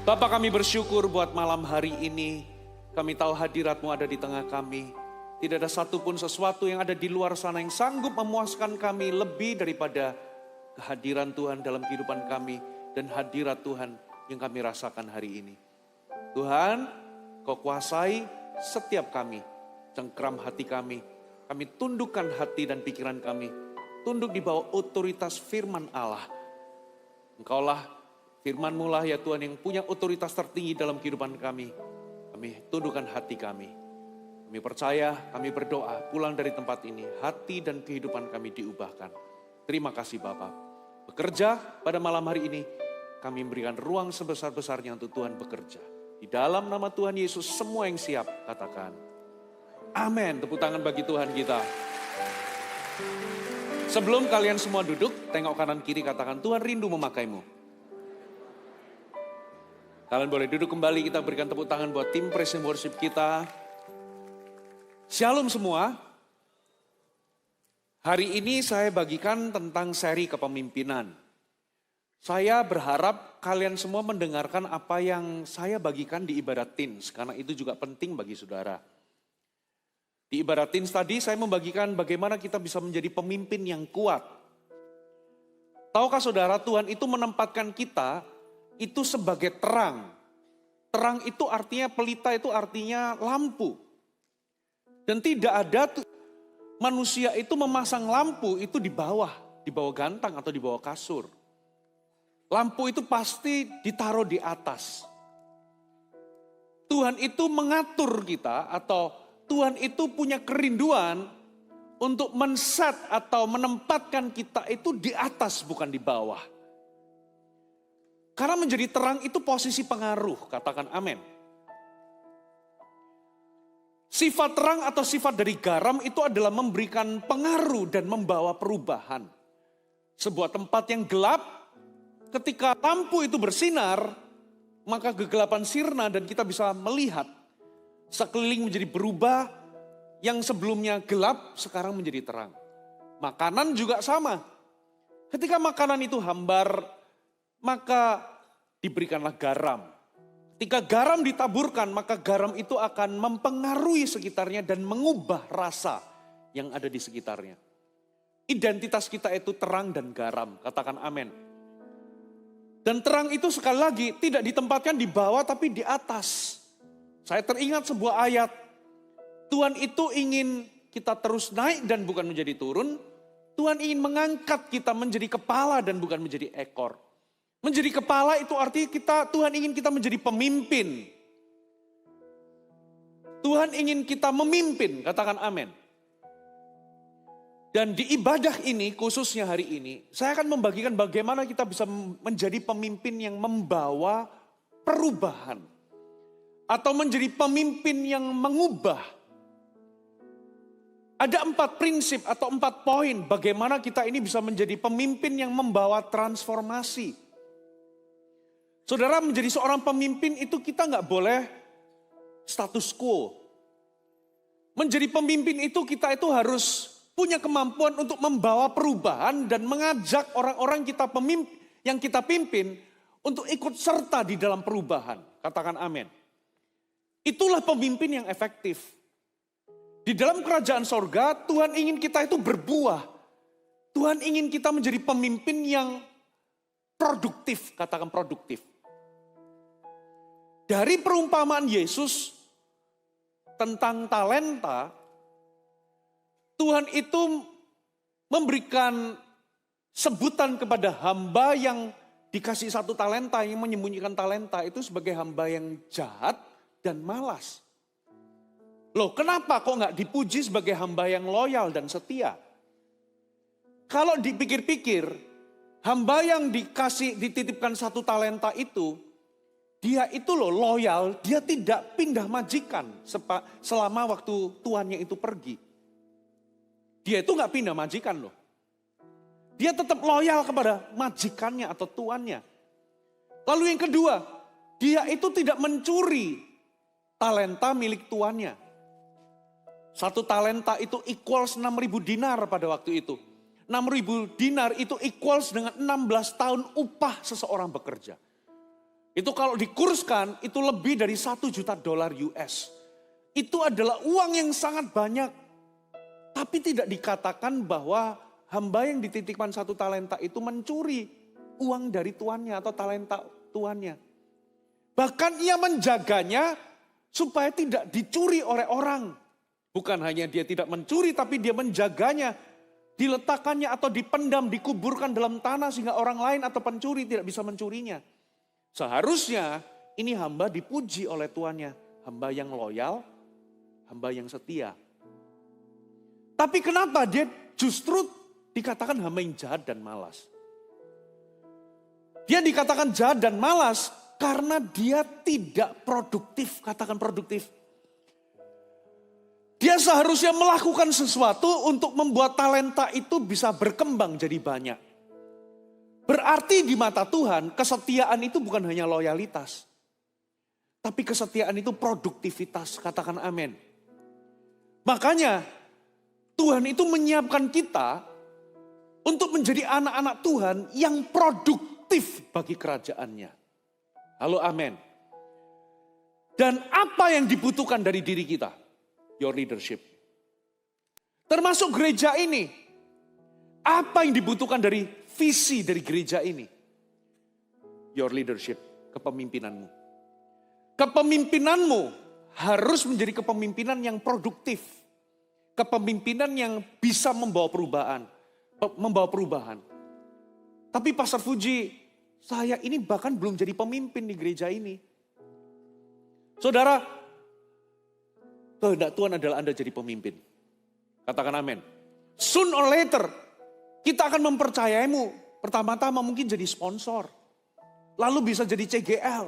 Bapa, kami bersyukur buat malam hari ini. Kami tahu hadirat-Mu ada di tengah kami. Tidak ada satupun sesuatu yang ada di luar sana yang sanggup memuaskan kami lebih daripada kehadiran Tuhan dalam kehidupan kami dan hadirat Tuhan yang kami rasakan hari ini. Tuhan, Kau kuasai setiap kami, cengkram hati kami. Kami tundukkan hati dan pikiran kami, tunduk di bawah otoritas firman Allah. Engkaulah, firman-Mu lah ya Tuhan yang punya otoritas tertinggi dalam kehidupan kami. Kami tundukkan hati kami. Kami percaya, kami berdoa, pulang dari tempat ini, hati dan kehidupan kami diubahkan. Terima kasih Bapa. Bekerja pada malam hari ini, kami memberikan ruang sebesar-besarnya untuk Tuhan bekerja. Di dalam nama Tuhan Yesus, semua yang siap, katakan amin. Tepuk tangan bagi Tuhan kita. Sebelum kalian semua duduk, tengok kanan kiri, katakan Tuhan rindu memakaimu. Kalian boleh duduk kembali, kita berikan tepuk tangan buat tim praise and worship kita. Shalom semua. Hari ini saya bagikan tentang seri kepemimpinan. Saya berharap kalian semua mendengarkan apa yang saya bagikan di ibadat teens, karena itu juga penting bagi saudara. Di ibadat teens tadi saya membagikan bagaimana kita bisa menjadi pemimpin yang kuat. Tahukah saudara, Tuhan itu menempatkan kita itu sebagai terang. Terang itu artinya, pelita itu artinya lampu. Dan tidak ada manusia itu memasang lampu itu di bawah gantang atau di bawah kasur. Lampu itu pasti ditaruh di atas. Tuhan itu mengatur kita atau Tuhan itu punya kerinduan untuk men-set atau menempatkan kita itu di atas bukan di bawah. Karena menjadi terang itu posisi pengaruh, katakan amin. Sifat terang atau sifat dari garam itu adalah memberikan pengaruh dan membawa perubahan. Sebuah tempat yang gelap, ketika lampu itu bersinar, maka kegelapan sirna dan kita bisa melihat sekeliling menjadi berubah, yang sebelumnya gelap sekarang menjadi terang. Makanan juga sama. Ketika makanan itu hambar, maka diberikanlah garam. Ketika garam ditaburkan, maka garam itu akan mempengaruhi sekitarnya dan mengubah rasa yang ada di sekitarnya. Identitas kita itu terang dan garam, katakan amin. Dan terang itu sekali lagi tidak ditempatkan di bawah tapi di atas. Saya teringat sebuah ayat, Tuhan itu ingin kita terus naik dan bukan menjadi turun. Tuhan ingin mengangkat kita menjadi kepala dan bukan menjadi ekor. Menjadi kepala itu artinya Tuhan ingin kita menjadi pemimpin. Tuhan ingin kita memimpin, katakan amin. Dan di ibadah ini, khususnya hari ini, saya akan membagikan bagaimana kita bisa menjadi pemimpin yang membawa perubahan. Atau menjadi pemimpin yang mengubah. Ada 4 prinsip atau 4 poin bagaimana kita ini bisa menjadi pemimpin yang membawa transformasi. Saudara, menjadi seorang pemimpin itu kita nggak boleh status quo. Menjadi pemimpin itu kita itu harus punya kemampuan untuk membawa perubahan dan mengajak orang-orang yang kita pimpin untuk ikut serta di dalam perubahan. Katakan amin. Itulah pemimpin yang efektif. Di dalam kerajaan sorga, Tuhan ingin kita itu berbuah. Tuhan ingin kita menjadi pemimpin yang produktif, katakan produktif. Dari perumpamaan Yesus tentang talenta, Tuhan itu memberikan sebutan kepada hamba yang dikasih 1 talenta, yang menyembunyikan talenta itu sebagai hamba yang jahat dan malas. Loh, kenapa kok nggak dipuji sebagai hamba yang loyal dan setia? Kalau dipikir-pikir, hamba yang dititipkan 1 talenta itu, dia itu loh loyal, dia tidak pindah majikan selama waktu tuannya itu pergi. Dia itu nggak pindah majikan loh. Dia tetap loyal kepada majikannya atau tuannya. Lalu yang kedua, dia itu tidak mencuri talenta milik tuannya. 1 talenta itu equals 6.000 dinar pada waktu itu. 6.000 dinar itu equals dengan 16 tahun upah seseorang bekerja. Itu kalau dikurskan itu lebih dari $1 juta US. Itu adalah uang yang sangat banyak. Tapi tidak dikatakan bahwa hamba yang dititipkan 1 talenta itu mencuri uang dari tuannya atau talenta tuannya. Bahkan ia menjaganya supaya tidak dicuri oleh orang. Bukan hanya dia tidak mencuri tapi dia menjaganya. Diletakkannya atau dipendam, dikuburkan dalam tanah sehingga orang lain atau pencuri tidak bisa mencurinya. Seharusnya ini hamba dipuji oleh tuannya. Hamba yang loyal, hamba yang setia. Tapi kenapa dia justru dikatakan hamba yang jahat dan malas? Dia dikatakan jahat dan malas karena dia tidak produktif. Katakan produktif. Dia seharusnya melakukan sesuatu untuk membuat talenta itu bisa berkembang jadi banyak. Berarti di mata Tuhan, kesetiaan itu bukan hanya loyalitas. Tapi kesetiaan itu produktivitas, katakan amin. Makanya Tuhan itu menyiapkan kita untuk menjadi anak-anak Tuhan yang produktif bagi kerajaannya. Halo amin. Dan apa yang dibutuhkan dari diri kita? Your leadership. Termasuk gereja ini. Apa yang dibutuhkan dari visi dari gereja ini? Your leadership, kepemimpinanmu. Kepemimpinanmu harus menjadi kepemimpinan yang produktif. Kepemimpinan yang bisa membawa perubahan. Tapi Pastor Fuji, saya ini bahkan belum jadi pemimpin di gereja ini. Saudara, kehendak Tuhan adalah Anda jadi pemimpin. Katakan amin. Soon or later, kita akan mempercayaimu. Pertama-tama mungkin jadi sponsor. Lalu bisa jadi CGL.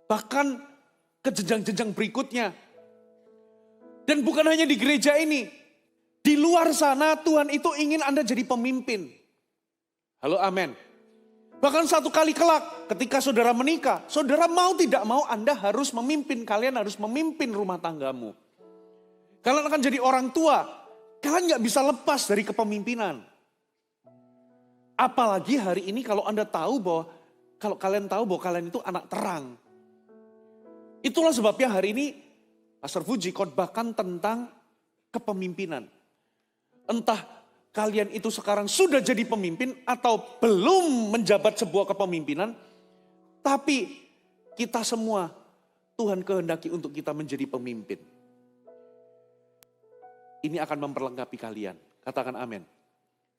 Bahkan ke jenjang-jenjang berikutnya. Dan bukan hanya di gereja ini. Di luar sana Tuhan itu ingin Anda jadi pemimpin. Halo amin. Bahkan satu kali kelak ketika saudara menikah, saudara mau tidak mau Anda harus memimpin, kalian harus memimpin rumah tanggamu. Kalian akan jadi orang tua, kalian gak bisa lepas dari kepemimpinan. Apalagi hari ini kalau Anda tahu bahwa, kalau kalian tahu bahwa kalian itu anak terang. Itulah sebabnya hari ini Pastor Fuji khotbahkan tentang kepemimpinan. Entah kalian itu sekarang sudah jadi pemimpin atau belum menjabat sebuah kepemimpinan. Tapi kita semua Tuhan kehendaki untuk kita menjadi pemimpin. Ini akan memperlengkapi kalian. Katakan amin.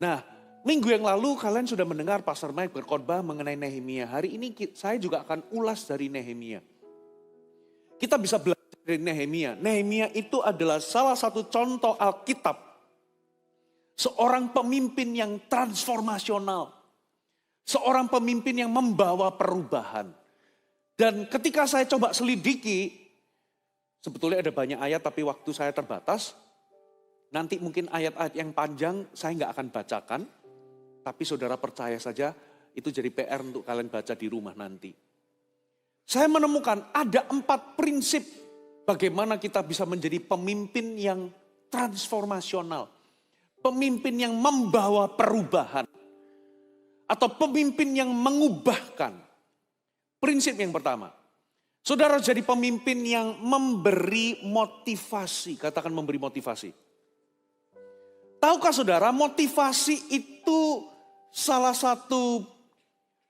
Nah, minggu yang lalu kalian sudah mendengar Pastor Mike berkhotbah mengenai Nehemia. Hari ini saya juga akan ulas dari Nehemia. Kita bisa belajar dari Nehemia. Nehemia itu adalah salah satu contoh Alkitab. Seorang pemimpin yang transformasional. Seorang pemimpin yang membawa perubahan. Dan ketika saya coba selidiki, sebetulnya ada banyak ayat tapi waktu saya terbatas. Nanti mungkin ayat-ayat yang panjang saya nggak akan bacakan. Tapi saudara percaya saja itu jadi PR untuk kalian baca di rumah nanti. Saya menemukan ada 4 prinsip bagaimana kita bisa menjadi pemimpin yang transformasional. Pemimpin yang membawa perubahan. Atau pemimpin yang mengubahkan. Prinsip yang pertama. Saudara jadi pemimpin yang memberi motivasi. Katakan memberi motivasi. Tahukah saudara motivasi itu salah satu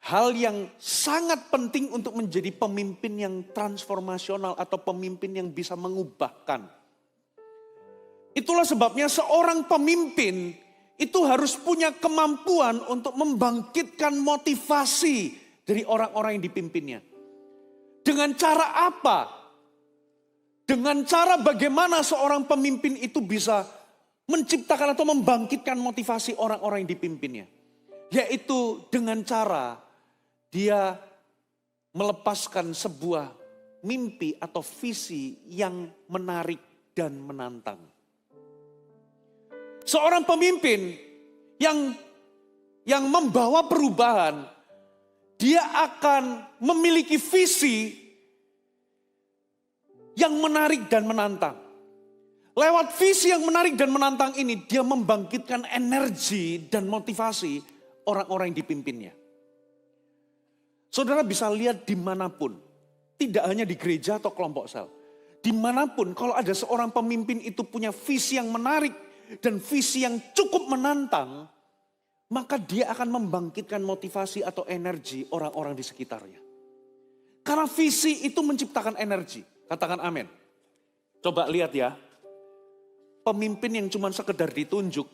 hal yang sangat penting untuk menjadi pemimpin yang transformasional. Atau pemimpin yang bisa mengubahkan. Itulah sebabnya seorang pemimpin itu harus punya kemampuan untuk membangkitkan motivasi dari orang-orang yang dipimpinnya. Dengan cara apa? Dengan cara bagaimana seorang pemimpin itu bisa menciptakan atau membangkitkan motivasi orang-orang yang dipimpinnya. Yaitu dengan cara dia melepaskan sebuah mimpi atau visi yang menarik dan menantang. Seorang pemimpin yang membawa perubahan, dia akan memiliki visi yang menarik dan menantang. Lewat visi yang menarik dan menantang ini, dia membangkitkan energi dan motivasi orang-orang yang dipimpinnya. Saudara bisa lihat dimanapun, tidak hanya di gereja atau kelompok sel. Dimanapun kalau ada seorang pemimpin itu punya visi yang menarik dan visi yang cukup menantang, maka dia akan membangkitkan motivasi atau energi orang-orang di sekitarnya. Karena visi itu menciptakan energi. Katakan amin. Coba lihat ya. Pemimpin yang cuma sekedar ditunjuk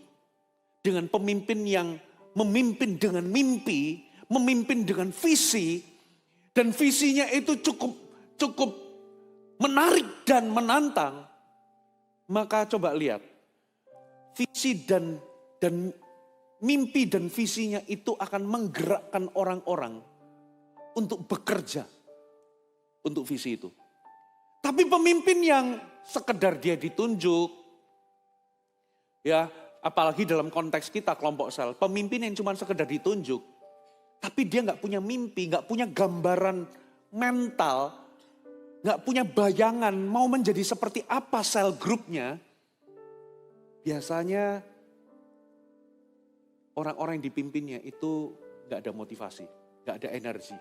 dengan pemimpin yang memimpin dengan mimpi, memimpin dengan visi, dan visinya itu cukup menarik dan menantang, maka coba lihat, visi dan mimpi dan visinya itu akan menggerakkan orang-orang untuk bekerja untuk visi itu. Tapi pemimpin yang sekedar dia ditunjuk, ya apalagi dalam konteks kita kelompok sel, pemimpin yang cuma sekedar ditunjuk, tapi dia nggak punya mimpi, nggak punya gambaran mental, nggak punya bayangan mau menjadi seperti apa sel grupnya, biasanya orang-orang yang dipimpinnya itu nggak ada motivasi, nggak ada energi.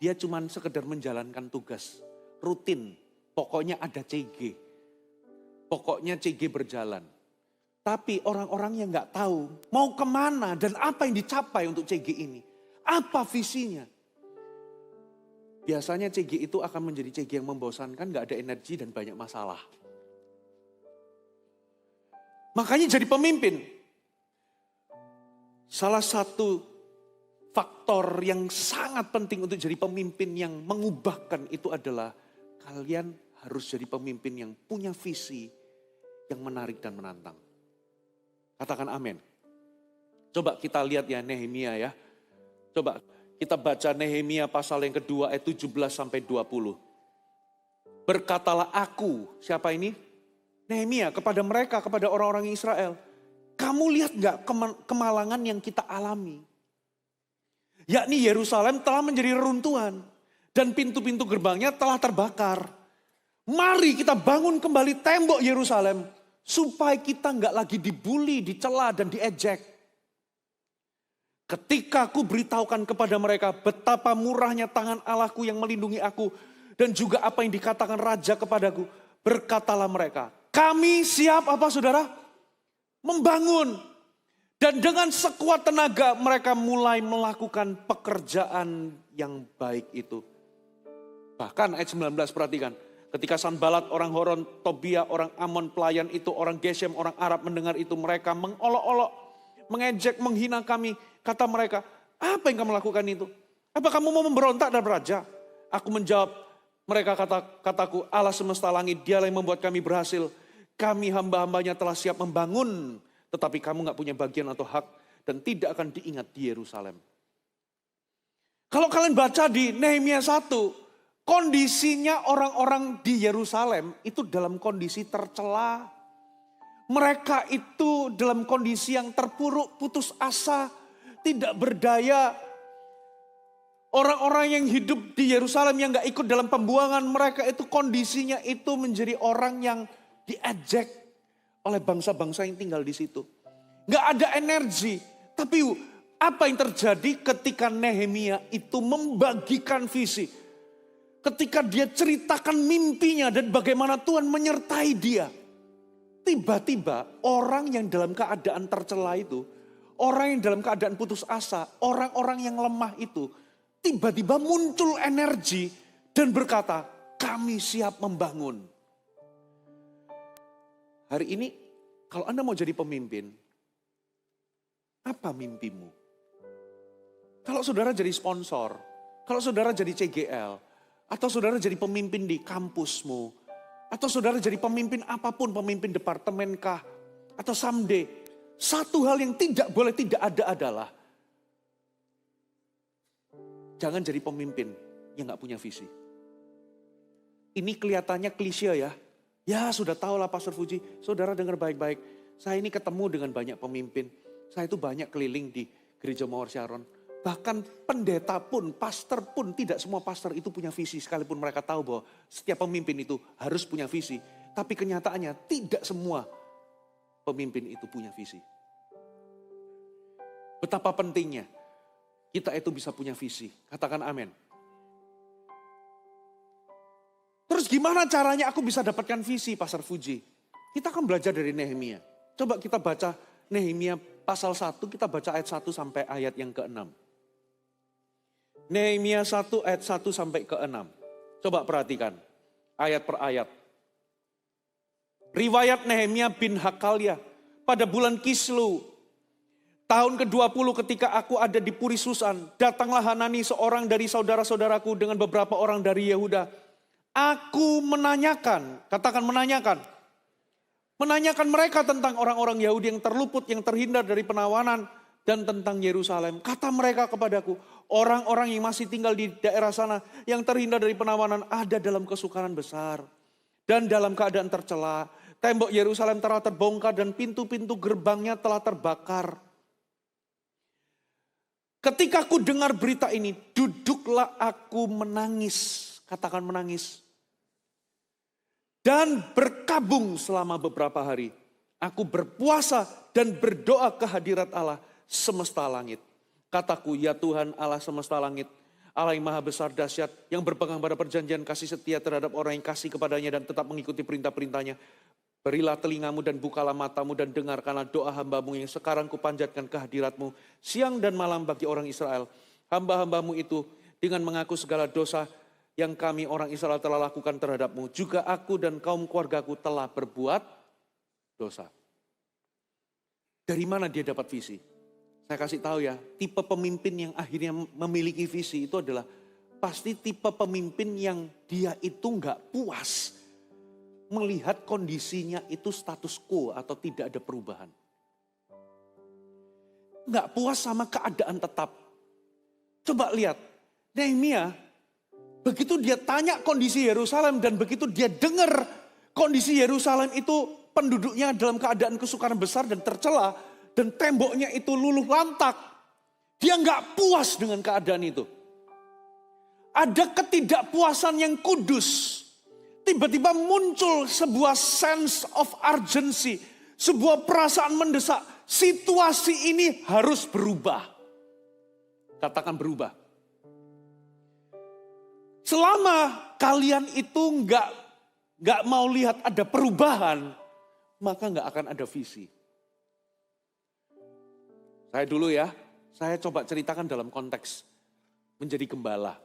Dia cuma sekedar menjalankan tugas rutin, pokoknya ada CG, pokoknya CG berjalan. Tapi orang-orang yang nggak tahu mau kemana dan apa yang dicapai untuk CG ini, apa visinya. Biasanya CG itu akan menjadi CG yang membosankan, gak ada energi dan banyak masalah. Makanya jadi pemimpin. Salah satu faktor yang sangat penting untuk jadi pemimpin yang mengubahkan itu adalah kalian harus jadi pemimpin yang punya visi yang menarik dan menantang. Katakan amin. Coba kita lihat ya Nehemia ya. Coba kita baca Nehemia pasal yang kedua ayat 17 sampai 20. Berkatalah aku, siapa ini? Nehemia kepada mereka, kepada orang-orang Israel. Kamu lihat gak kemalangan yang kita alami? Yakni Yerusalem telah menjadi reruntuhan. Dan pintu-pintu gerbangnya telah terbakar. Mari kita bangun kembali tembok Yerusalem. Supaya kita gak lagi dibully, dicela dan diejek. Ketika aku beritahukan kepada mereka betapa murahnya tangan Allahku yang melindungi aku. Dan juga apa yang dikatakan Raja kepadaku. Berkatalah mereka, kami siap apa saudara? Membangun. Dan dengan sekuat tenaga mereka mulai melakukan pekerjaan yang baik itu. Bahkan ayat 19 perhatikan. Ketika Sanbalat, orang Horon, Tobia, orang Amon, pelayan itu, orang Geshem, orang Arab mendengar itu. Mereka mengolok-olok, mengejek, menghina kami. Kata mereka, apa yang kamu lakukan itu? Apa kamu mau memberontak dan raja? Aku menjawab, mereka kataku, Allah semesta langit, dialah yang membuat kami berhasil. Kami hamba-hambanya telah siap membangun. Tetapi kamu gak punya bagian atau hak. Dan tidak akan diingat di Yerusalem. Kalau kalian baca di Nehemia 1. Kondisinya orang-orang di Yerusalem itu dalam kondisi tercela. Mereka itu dalam kondisi yang terpuruk, putus asa, tidak berdaya. Orang-orang yang hidup di Yerusalem yang gak ikut dalam pembuangan mereka itu kondisinya itu menjadi orang yang diejek oleh bangsa-bangsa yang tinggal di situ. Gak ada energi. Tapi apa yang terjadi ketika Nehemia itu membagikan visi? Ketika dia ceritakan mimpinya dan bagaimana Tuhan menyertai dia. Tiba-tiba orang yang dalam keadaan tercela itu, orang yang dalam keadaan putus asa, orang-orang yang lemah itu, tiba-tiba muncul energi dan berkata, kami siap membangun. Hari ini kalau Anda mau jadi pemimpin, apa mimpimu? Kalau saudara jadi sponsor, kalau saudara jadi CGL, atau saudara jadi pemimpin di kampusmu. Atau saudara jadi pemimpin apapun, pemimpin departemen kah. Atau someday. Satu hal yang tidak boleh tidak ada adalah. Jangan jadi pemimpin yang gak punya visi. Ini kelihatannya klise ya. Ya sudah tahu lah Pastor Fuji. Saudara dengar baik-baik. Saya ini ketemu dengan banyak pemimpin. Saya itu banyak keliling di Gereja Mawar Sharon. Bahkan pendeta pun, pastor pun, tidak semua pastor itu punya visi. Sekalipun mereka tahu bahwa setiap pemimpin itu harus punya visi. Tapi kenyataannya tidak semua pemimpin itu punya visi. Betapa pentingnya kita itu bisa punya visi. Katakan amin. Terus gimana caranya aku bisa dapatkan visi, Pastor Fuji? Kita akan belajar dari Nehemia. Coba kita baca Nehemia pasal 1, kita baca ayat 1 sampai ayat yang ke-6. Nehemia 1 ayat 1 sampai ke-6. Coba perhatikan ayat per ayat. Riwayat Nehemia bin Hakalia. Pada bulan Kislu, tahun ke-20 ketika aku ada di Puri Susan, datanglah Hanani seorang dari saudara-saudaraku dengan beberapa orang dari Yehuda. Aku menanyakan, katakan menanyakan. Menanyakan mereka tentang orang-orang Yahudi yang terluput, yang terhindar dari penawanan. Dan tentang Yerusalem. Kata mereka kepadaku, orang-orang yang masih tinggal di daerah sana, yang terhindar dari penawanan, ada dalam kesukaran besar. Dan dalam keadaan tercela. Tembok Yerusalem telah terbongkar dan pintu-pintu gerbangnya telah terbakar. Ketika aku dengar berita ini, duduklah aku menangis. Katakan menangis. Dan berkabung selama beberapa hari. Aku berpuasa dan berdoa ke hadirat Allah semesta langit. Kataku, ya Tuhan Allah semesta langit. Allah yang maha besar dahsyat. Yang berpegang pada perjanjian kasih setia terhadap orang yang kasih kepadanya dan tetap mengikuti perintah-perintahnya. Berilah telingamu dan bukalah matamu dan dengarkanlah doa hambamu yang sekarang kupanjatkan ke hadiratmu. Siang dan malam bagi orang Israel. Hamba-hambamu itu dengan mengaku segala dosa yang kami orang Israel telah lakukan terhadapmu. Juga aku dan kaum keluargaku telah berbuat dosa. Dari mana dia dapat visi? Saya kasih tahu ya, tipe pemimpin yang akhirnya memiliki visi itu adalah pasti tipe pemimpin yang dia itu nggak puas melihat kondisinya itu status quo atau tidak ada perubahan. Nggak puas sama keadaan tetap. Coba lihat, Nehemia begitu dia tanya kondisi Yerusalem dan begitu dia dengar kondisi Yerusalem itu penduduknya dalam keadaan kesukaran besar dan tercela dan temboknya itu luluh lantak. Dia nggak puas dengan keadaan itu. Ada ketidakpuasan yang kudus. Tiba-tiba muncul sebuah sense of urgency, sebuah perasaan mendesak. Situasi ini harus berubah. Katakan berubah. Selama kalian itu nggak mau lihat ada perubahan, maka nggak akan ada visi. Saya dulu ya, saya coba ceritakan dalam konteks menjadi gembala.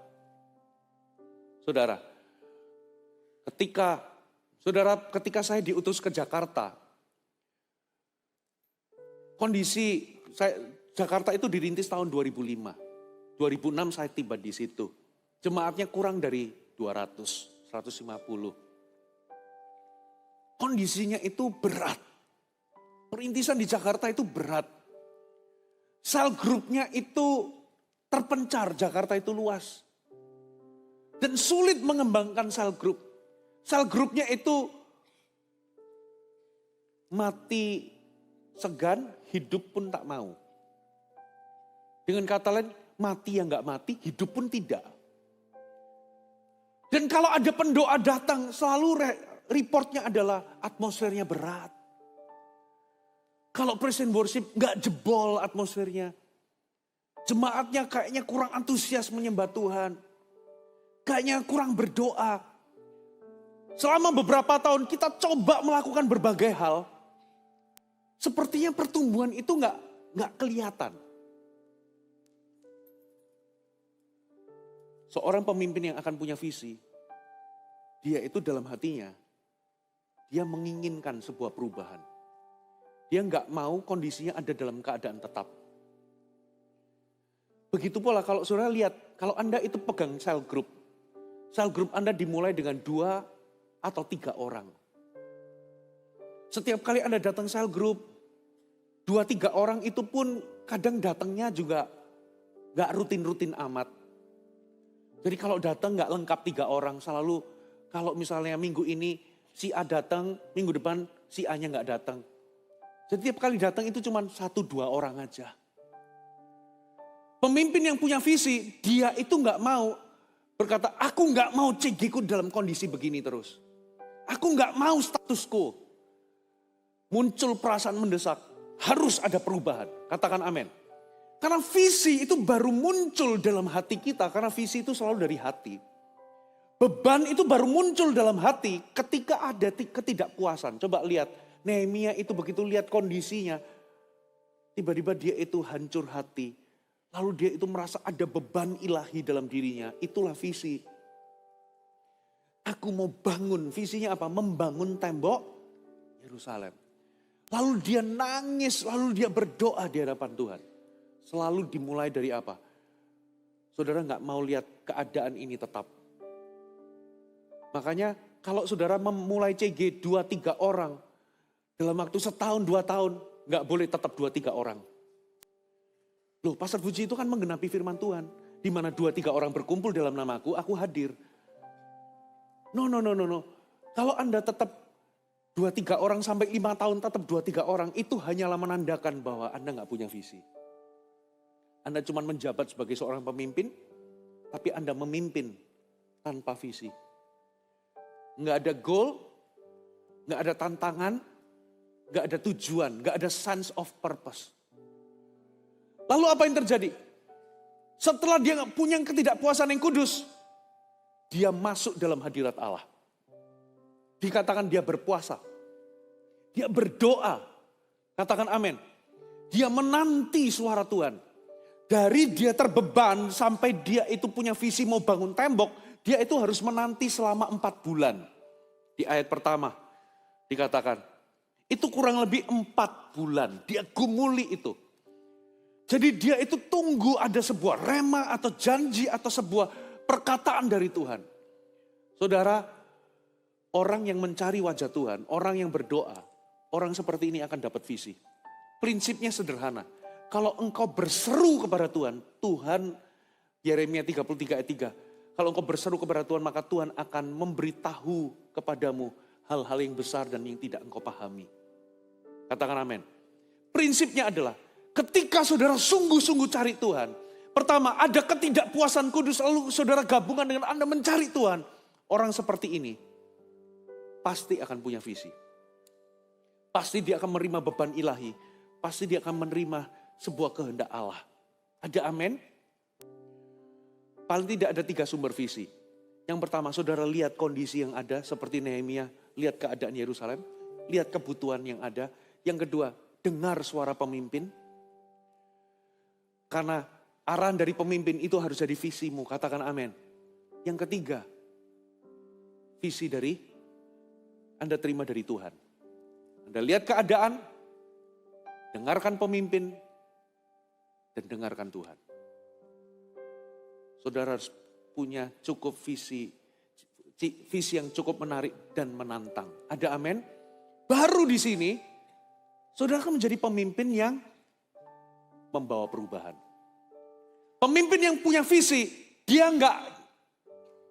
Saudara, ketika saya diutus ke Jakarta, kondisi Jakarta itu dirintis tahun 2005. 2006 saya tiba di situ. Jemaatnya kurang dari 200, 150. Kondisinya itu berat. Perintisan di Jakarta itu berat. Sel grupnya itu terpencar, Jakarta itu luas. Dan sulit mengembangkan sel grup. Sel grupnya itu mati segan, hidup pun tak mau. Dengan kata lain, mati yang gak mati, hidup pun tidak. Dan kalau ada pendoa datang, selalu reportnya adalah atmosfernya berat. Kalau present worship gak jebol atmosfernya. Jemaatnya kayaknya kurang antusias menyembah Tuhan. Kayaknya kurang berdoa. Selama beberapa tahun kita coba melakukan berbagai hal. Sepertinya pertumbuhan itu gak kelihatan. Seorang pemimpin yang akan punya visi, dia itu dalam hatinya, dia menginginkan sebuah perubahan. Dia nggak mau kondisinya ada dalam keadaan tetap. Begitu pula kalau saudara lihat, kalau Anda itu pegang sel group Anda dimulai dengan 2 atau 3 orang. Setiap kali Anda datang sel group, 2-3 orang itu pun kadang datangnya juga nggak rutin-rutin amat. Jadi kalau datang nggak lengkap 3 orang, selalu kalau misalnya minggu ini si A datang, minggu depan si A-nya nggak datang. Jadi tiap kali datang itu cuma 1-2 orang aja. Pemimpin yang punya visi, dia itu nggak mau berkata, aku nggak mau CG-ku dalam kondisi begini terus. Aku nggak mau status quo. Muncul perasaan mendesak, harus ada perubahan. Katakan amin. Karena visi itu baru muncul dalam hati kita, karena visi itu selalu dari hati. Beban itu baru muncul dalam hati ketika ada ketidakpuasan. Coba lihat, Nehemia itu begitu lihat kondisinya, tiba-tiba dia itu hancur hati. Lalu dia itu merasa ada beban ilahi dalam dirinya, itulah visi. Aku mau bangun, visinya apa? Membangun tembok Yerusalem. Lalu dia nangis, lalu dia berdoa di hadapan Tuhan. Selalu dimulai dari apa? Saudara nggak mau lihat keadaan ini tetap. Makanya kalau saudara memulai CG 2-3 orang, dalam waktu setahun 2 tahun, nggak boleh tetap 2-3 orang. Loh, Pastor Puji itu kan menggenapi firman Tuhan. Di mana 2-3 orang berkumpul dalam namaku, aku hadir. No. Kalau Anda tetap 2-3 orang sampai 5 tahun tetap 2-3 orang, itu hanyalah menandakan bahwa Anda nggak punya visi. Anda cuma menjabat sebagai seorang pemimpin, tapi Anda memimpin tanpa visi. Nggak ada goal, nggak ada tantangan, nggak ada tujuan, nggak ada sense of purpose. Lalu apa yang terjadi? Setelah dia punya ketidakpuasan yang kudus, dia masuk dalam hadirat Allah. Dikatakan dia berpuasa, dia berdoa, katakan amin. Dia menanti suara Tuhan. Dari dia terbeban sampai dia itu punya visi mau bangun tembok, dia itu harus menanti selama 4 bulan. Di ayat pertama dikatakan, itu kurang lebih 4 bulan, dia gumuli itu. Jadi dia itu tunggu ada sebuah rema atau janji atau sebuah perkataan dari Tuhan. Saudara, orang yang mencari wajah Tuhan, orang yang berdoa, orang seperti ini akan dapat visi. Prinsipnya sederhana. Kalau engkau berseru kepada Tuhan, Yeremia 33 ayat 3. Kalau engkau berseru kepada Tuhan, maka Tuhan akan memberitahu kepadamu hal-hal yang besar dan yang tidak engkau pahami. Katakan amin. Prinsipnya adalah, ketika saudara sungguh-sungguh cari Tuhan, pertama ada ketidakpuasan kudus, lalu saudara gabungan dengan Anda mencari Tuhan. Orang seperti ini pasti akan punya visi. Pasti dia akan menerima beban ilahi. Pasti dia akan menerima sebuah kehendak Allah. Ada amin? Paling tidak ada 3 sumber visi. Yang pertama, saudara lihat kondisi yang ada seperti Nehemia, lihat keadaan Yerusalem, lihat kebutuhan yang ada. Yang kedua, dengar suara pemimpin. Karena arahan dari pemimpin itu harus jadi visimu, katakan amin. Yang ketiga, visi dari Anda terima dari Tuhan. Anda lihat keadaan, dengarkan pemimpin, dan dengarkan Tuhan. Saudara harus punya cukup visi yang cukup menarik dan menantang. Ada amin? Baru di sini, saudara akan menjadi pemimpin yang membawa perubahan. Pemimpin yang punya visi, dia enggak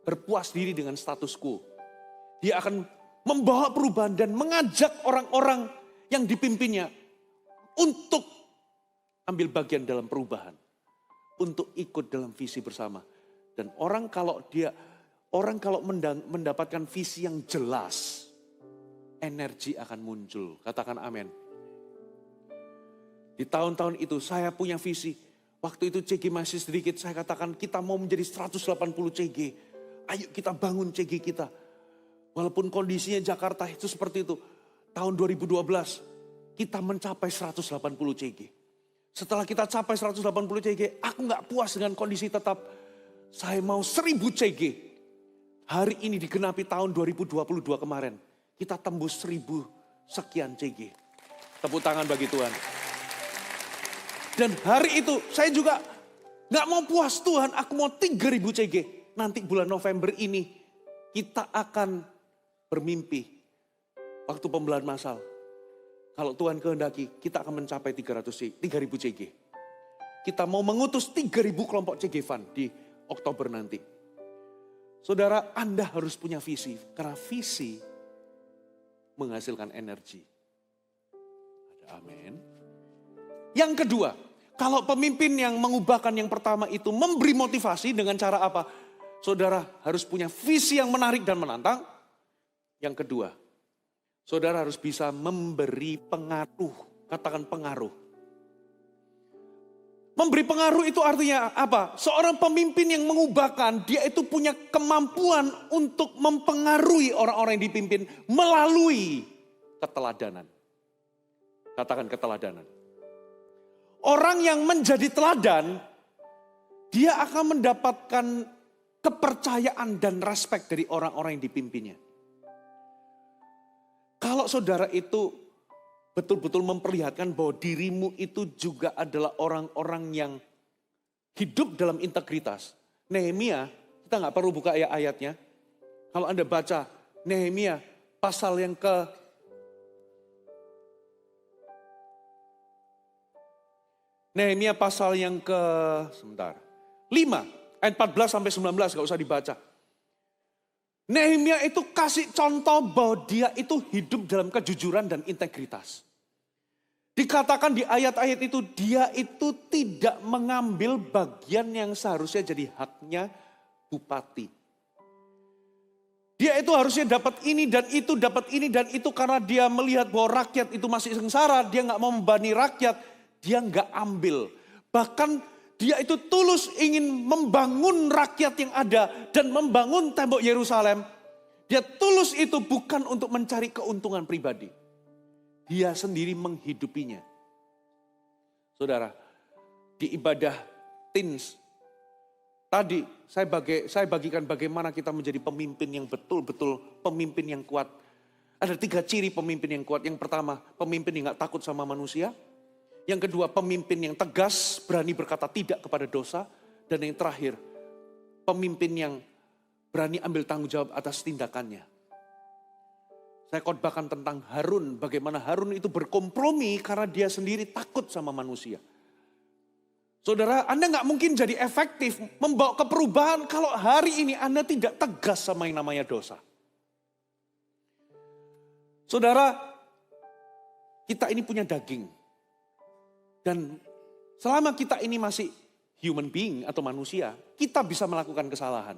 berpuas diri dengan status quo. Dia akan membawa perubahan dan mengajak orang-orang yang dipimpinnya untuk ambil bagian dalam perubahan. Untuk ikut dalam visi bersama. Dan orang kalau mendapatkan visi yang jelas, energi akan muncul. Katakan amin. Di tahun-tahun itu saya punya visi. Waktu itu CG masih sedikit, saya katakan kita mau menjadi 180 CG. Ayo kita bangun CG kita. Walaupun kondisinya Jakarta itu seperti itu. Tahun 2012 kita mencapai 180 CG. Setelah kita capai 180 CG, aku gak puas dengan kondisi tetap. Saya mau 1000 CG. Hari ini digenapi tahun 2022 kemarin. Kita tembus 1000 sekian CG. Tepuk tangan bagi Tuhan. Dan hari itu saya juga gak mau puas, Tuhan, aku mau 3000 CG. Nanti bulan November ini kita akan bermimpi. Waktu pembelahan masal. Kalau Tuhan kehendaki, kita akan mencapai 3000 CG. Kita mau mengutus 3000 kelompok CG Fund di Oktober nanti. Saudara, Anda harus punya visi. Karena visi menghasilkan energi. Ada amin. Yang kedua, kalau pemimpin yang mengubahkan yang pertama itu memberi motivasi dengan cara apa? Saudara harus punya visi yang menarik dan menantang. Yang kedua, saudara harus bisa memberi pengaruh. Katakan pengaruh. Memberi pengaruh itu artinya apa? Seorang pemimpin yang mengubahkan, dia itu punya kemampuan untuk mempengaruhi orang-orang yang dipimpin melalui keteladanan. Katakan keteladanan. Orang yang menjadi teladan, dia akan mendapatkan kepercayaan dan respek dari orang-orang yang dipimpinnya. Kalau saudara itu betul-betul memperlihatkan bahwa dirimu itu juga adalah orang-orang yang hidup dalam integritas. Nehemia, kita nggak perlu buka ayatnya. Kalau Anda baca Nehemia pasal yang sebentar. 5 ayat 14 sampai 19 gak usah dibaca. Nehemia itu kasih contoh bahwa dia itu hidup dalam kejujuran dan integritas. Dikatakan di ayat-ayat itu dia itu tidak mengambil bagian yang seharusnya jadi haknya bupati. Dia itu harusnya dapat ini dan itu karena dia melihat bahwa rakyat itu masih sengsara, dia nggak mau membebani rakyat, dia nggak ambil. Bahkan dia itu tulus ingin membangun rakyat yang ada dan membangun tembok Yerusalem. Dia tulus itu bukan untuk mencari keuntungan pribadi. Dia sendiri menghidupinya. Saudara, di ibadah teens tadi saya bagikan bagaimana kita menjadi pemimpin yang betul-betul pemimpin yang kuat. Ada 3 ciri pemimpin yang kuat. Yang pertama, pemimpin yang gak takut sama manusia. Yang kedua, pemimpin yang tegas, berani berkata tidak kepada dosa. Dan yang terakhir, pemimpin yang berani ambil tanggung jawab atas tindakannya. Saya khotbahkan tentang Harun, bagaimana Harun itu berkompromi karena dia sendiri takut sama manusia. Saudara, Anda gak mungkin jadi efektif membawa keperubahan kalau hari ini Anda tidak tegas sama yang namanya dosa. Saudara, kita ini punya daging. Dan selama kita ini masih human being atau manusia, kita bisa melakukan kesalahan.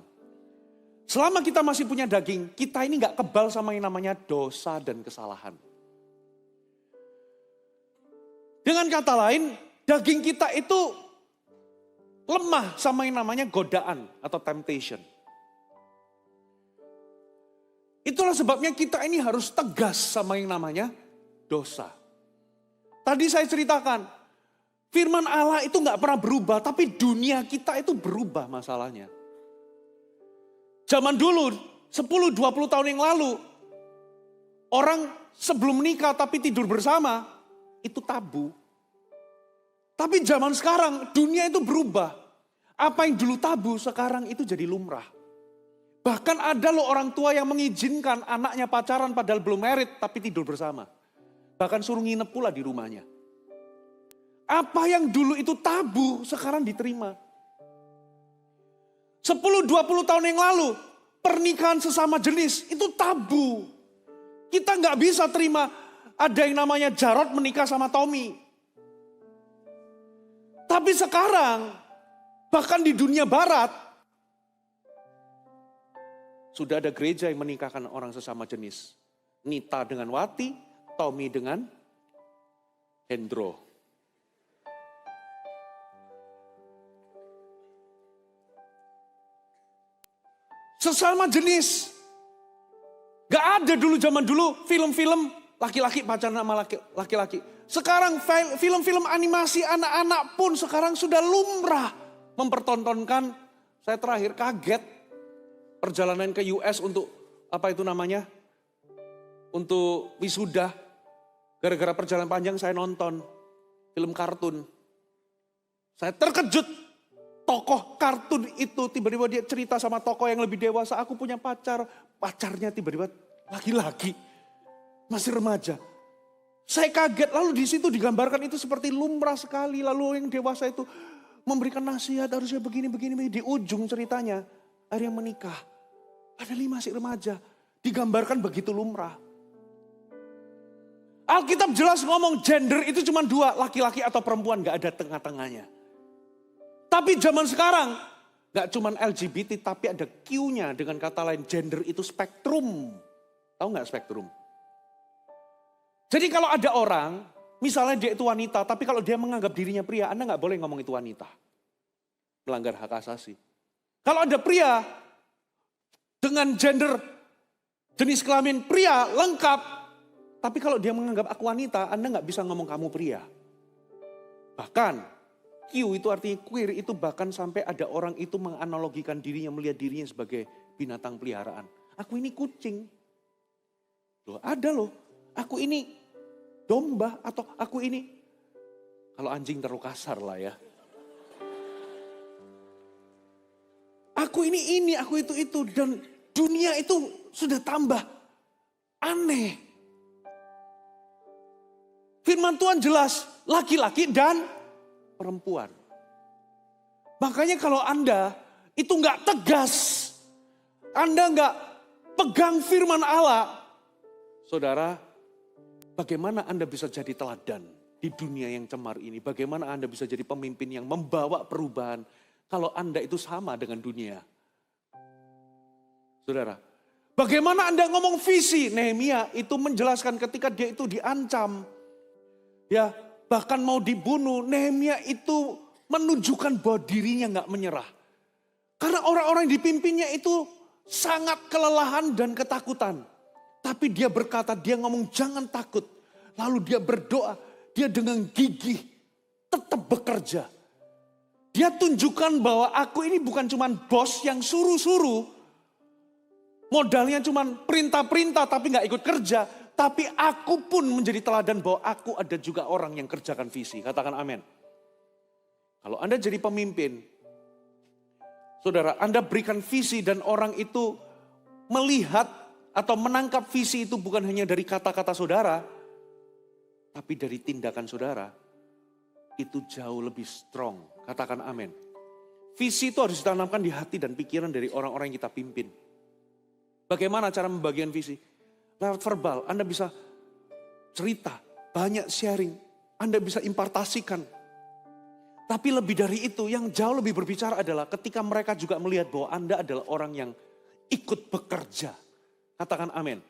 Selama kita masih punya daging, kita ini gak kebal sama yang namanya dosa dan kesalahan. Dengan kata lain, daging kita itu lemah sama yang namanya godaan atau temptation. Itulah sebabnya kita ini harus tegas sama yang namanya dosa. Tadi saya ceritakan, firman Allah itu gak pernah berubah, tapi dunia kita itu berubah masalahnya. Zaman dulu, 10-20 tahun yang lalu, orang sebelum menikah tapi tidur bersama, itu tabu. Tapi zaman sekarang, dunia itu berubah. Apa yang dulu tabu, sekarang itu jadi lumrah. Bahkan ada loh orang tua yang mengizinkan anaknya pacaran padahal belum married, tapi tidur bersama. Bahkan suruh nginep pula di rumahnya. Apa yang dulu itu tabu, sekarang diterima. 10-20 tahun yang lalu, pernikahan sesama jenis itu tabu. Kita nggak bisa terima ada yang namanya Jarod menikah sama Tommy. Tapi sekarang, bahkan di dunia barat, sudah ada gereja yang menikahkan orang sesama jenis. Nita dengan Wati, Tommy dengan Hendro. Sesama jenis. Gak ada dulu zaman dulu film-film laki-laki pacaran sama laki-laki. Sekarang film-film animasi anak-anak pun sekarang sudah lumrah mempertontonkan. Saya terakhir kaget perjalanan ke US untuk apa itu namanya? Untuk wisuda. Gara-gara perjalanan panjang saya nonton film kartun. Saya terkejut. Tokoh kartun itu tiba-tiba dia cerita sama tokoh yang lebih dewasa. Aku punya pacar. Pacarnya tiba-tiba laki-laki. Masih remaja. Saya kaget. Lalu di situ digambarkan itu seperti lumrah sekali. Lalu yang dewasa itu memberikan nasihat harusnya begini. Di ujung ceritanya akhirnya menikah. Padahal masih remaja. Digambarkan begitu lumrah. Alkitab jelas ngomong gender itu cuma 2. Laki-laki atau perempuan, gak ada tengah-tengahnya. Tapi zaman sekarang, gak cuma LGBT, tapi ada Q-nya. Dengan kata lain, gender itu spektrum. Tahu gak spektrum? Jadi kalau ada orang Misalnya dia itu wanita, tapi kalau dia menganggap dirinya pria, Anda nggak boleh ngomong itu wanita. Melanggar hak asasi. Kalau ada pria dengan gender jenis kelamin pria lengkap, tapi kalau dia menganggap aku wanita, Anda nggak bisa ngomong kamu pria. Bahkan Q itu artinya queer, itu bahkan sampai ada orang itu menganalogikan dirinya, melihat dirinya sebagai binatang peliharaan. Aku ini kucing. Loh, ada loh, aku ini domba atau aku ini. Kalau anjing terlalu kasar lah ya. Aku ini, aku itu. Dan dunia itu sudah tambah aneh. Firman Tuhan jelas, laki-laki dan perempuan. Makanya kalau Anda itu nggak tegas, Anda nggak pegang firman Allah, saudara, bagaimana Anda bisa jadi teladan di dunia yang cemar ini? Bagaimana Anda bisa jadi pemimpin yang membawa perubahan kalau Anda itu sama dengan dunia? Saudara, bagaimana Anda ngomong visi? Nehemia itu menjelaskan ketika dia itu diancam, ya bahkan mau dibunuh, Nehemia itu menunjukkan bahwa dirinya nggak menyerah. Karena orang-orang yang dipimpinnya itu sangat kelelahan dan ketakutan. Tapi dia berkata, dia ngomong jangan takut. Lalu dia berdoa, dia dengan gigih tetap bekerja. Dia tunjukkan bahwa aku ini bukan cuma bos yang suruh-suruh. Modalnya cuma perintah-perintah tapi gak ikut kerja. Tapi aku pun menjadi teladan bahwa aku ada juga orang yang kerjakan visi. Katakan amin. Kalau Anda jadi pemimpin, saudara, Anda berikan visi dan orang itu melihat atau menangkap visi itu bukan hanya dari kata-kata saudara, tapi dari tindakan saudara, itu jauh lebih strong. Katakan amin. Visi itu harus ditanamkan di hati dan pikiran dari orang-orang yang kita pimpin. Bagaimana cara membagikan visi? Lewat verbal, Anda bisa cerita, banyak sharing, Anda bisa impartasikan. Tapi lebih dari itu, yang jauh lebih berbicara adalah ketika mereka juga melihat bahwa Anda adalah orang yang ikut bekerja. Katakan amin.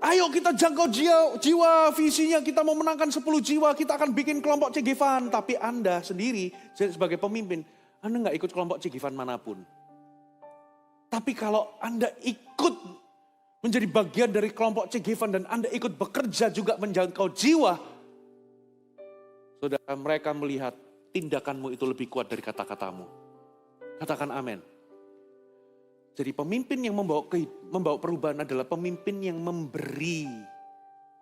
Ayo kita jangkau jiwa, visinya kita mau menangkan 10 jiwa, kita akan bikin kelompok Cegifan. Tapi Anda sendiri sebagai pemimpin, Anda gak ikut kelompok Cegifan manapun. Tapi kalau Anda ikut menjadi bagian dari kelompok Cegifan dan Anda ikut bekerja juga menjangkau jiwa, saudara, mereka melihat tindakanmu itu lebih kuat dari kata-katamu. Katakan amin. Jadi pemimpin yang membawa perubahan adalah pemimpin yang memberi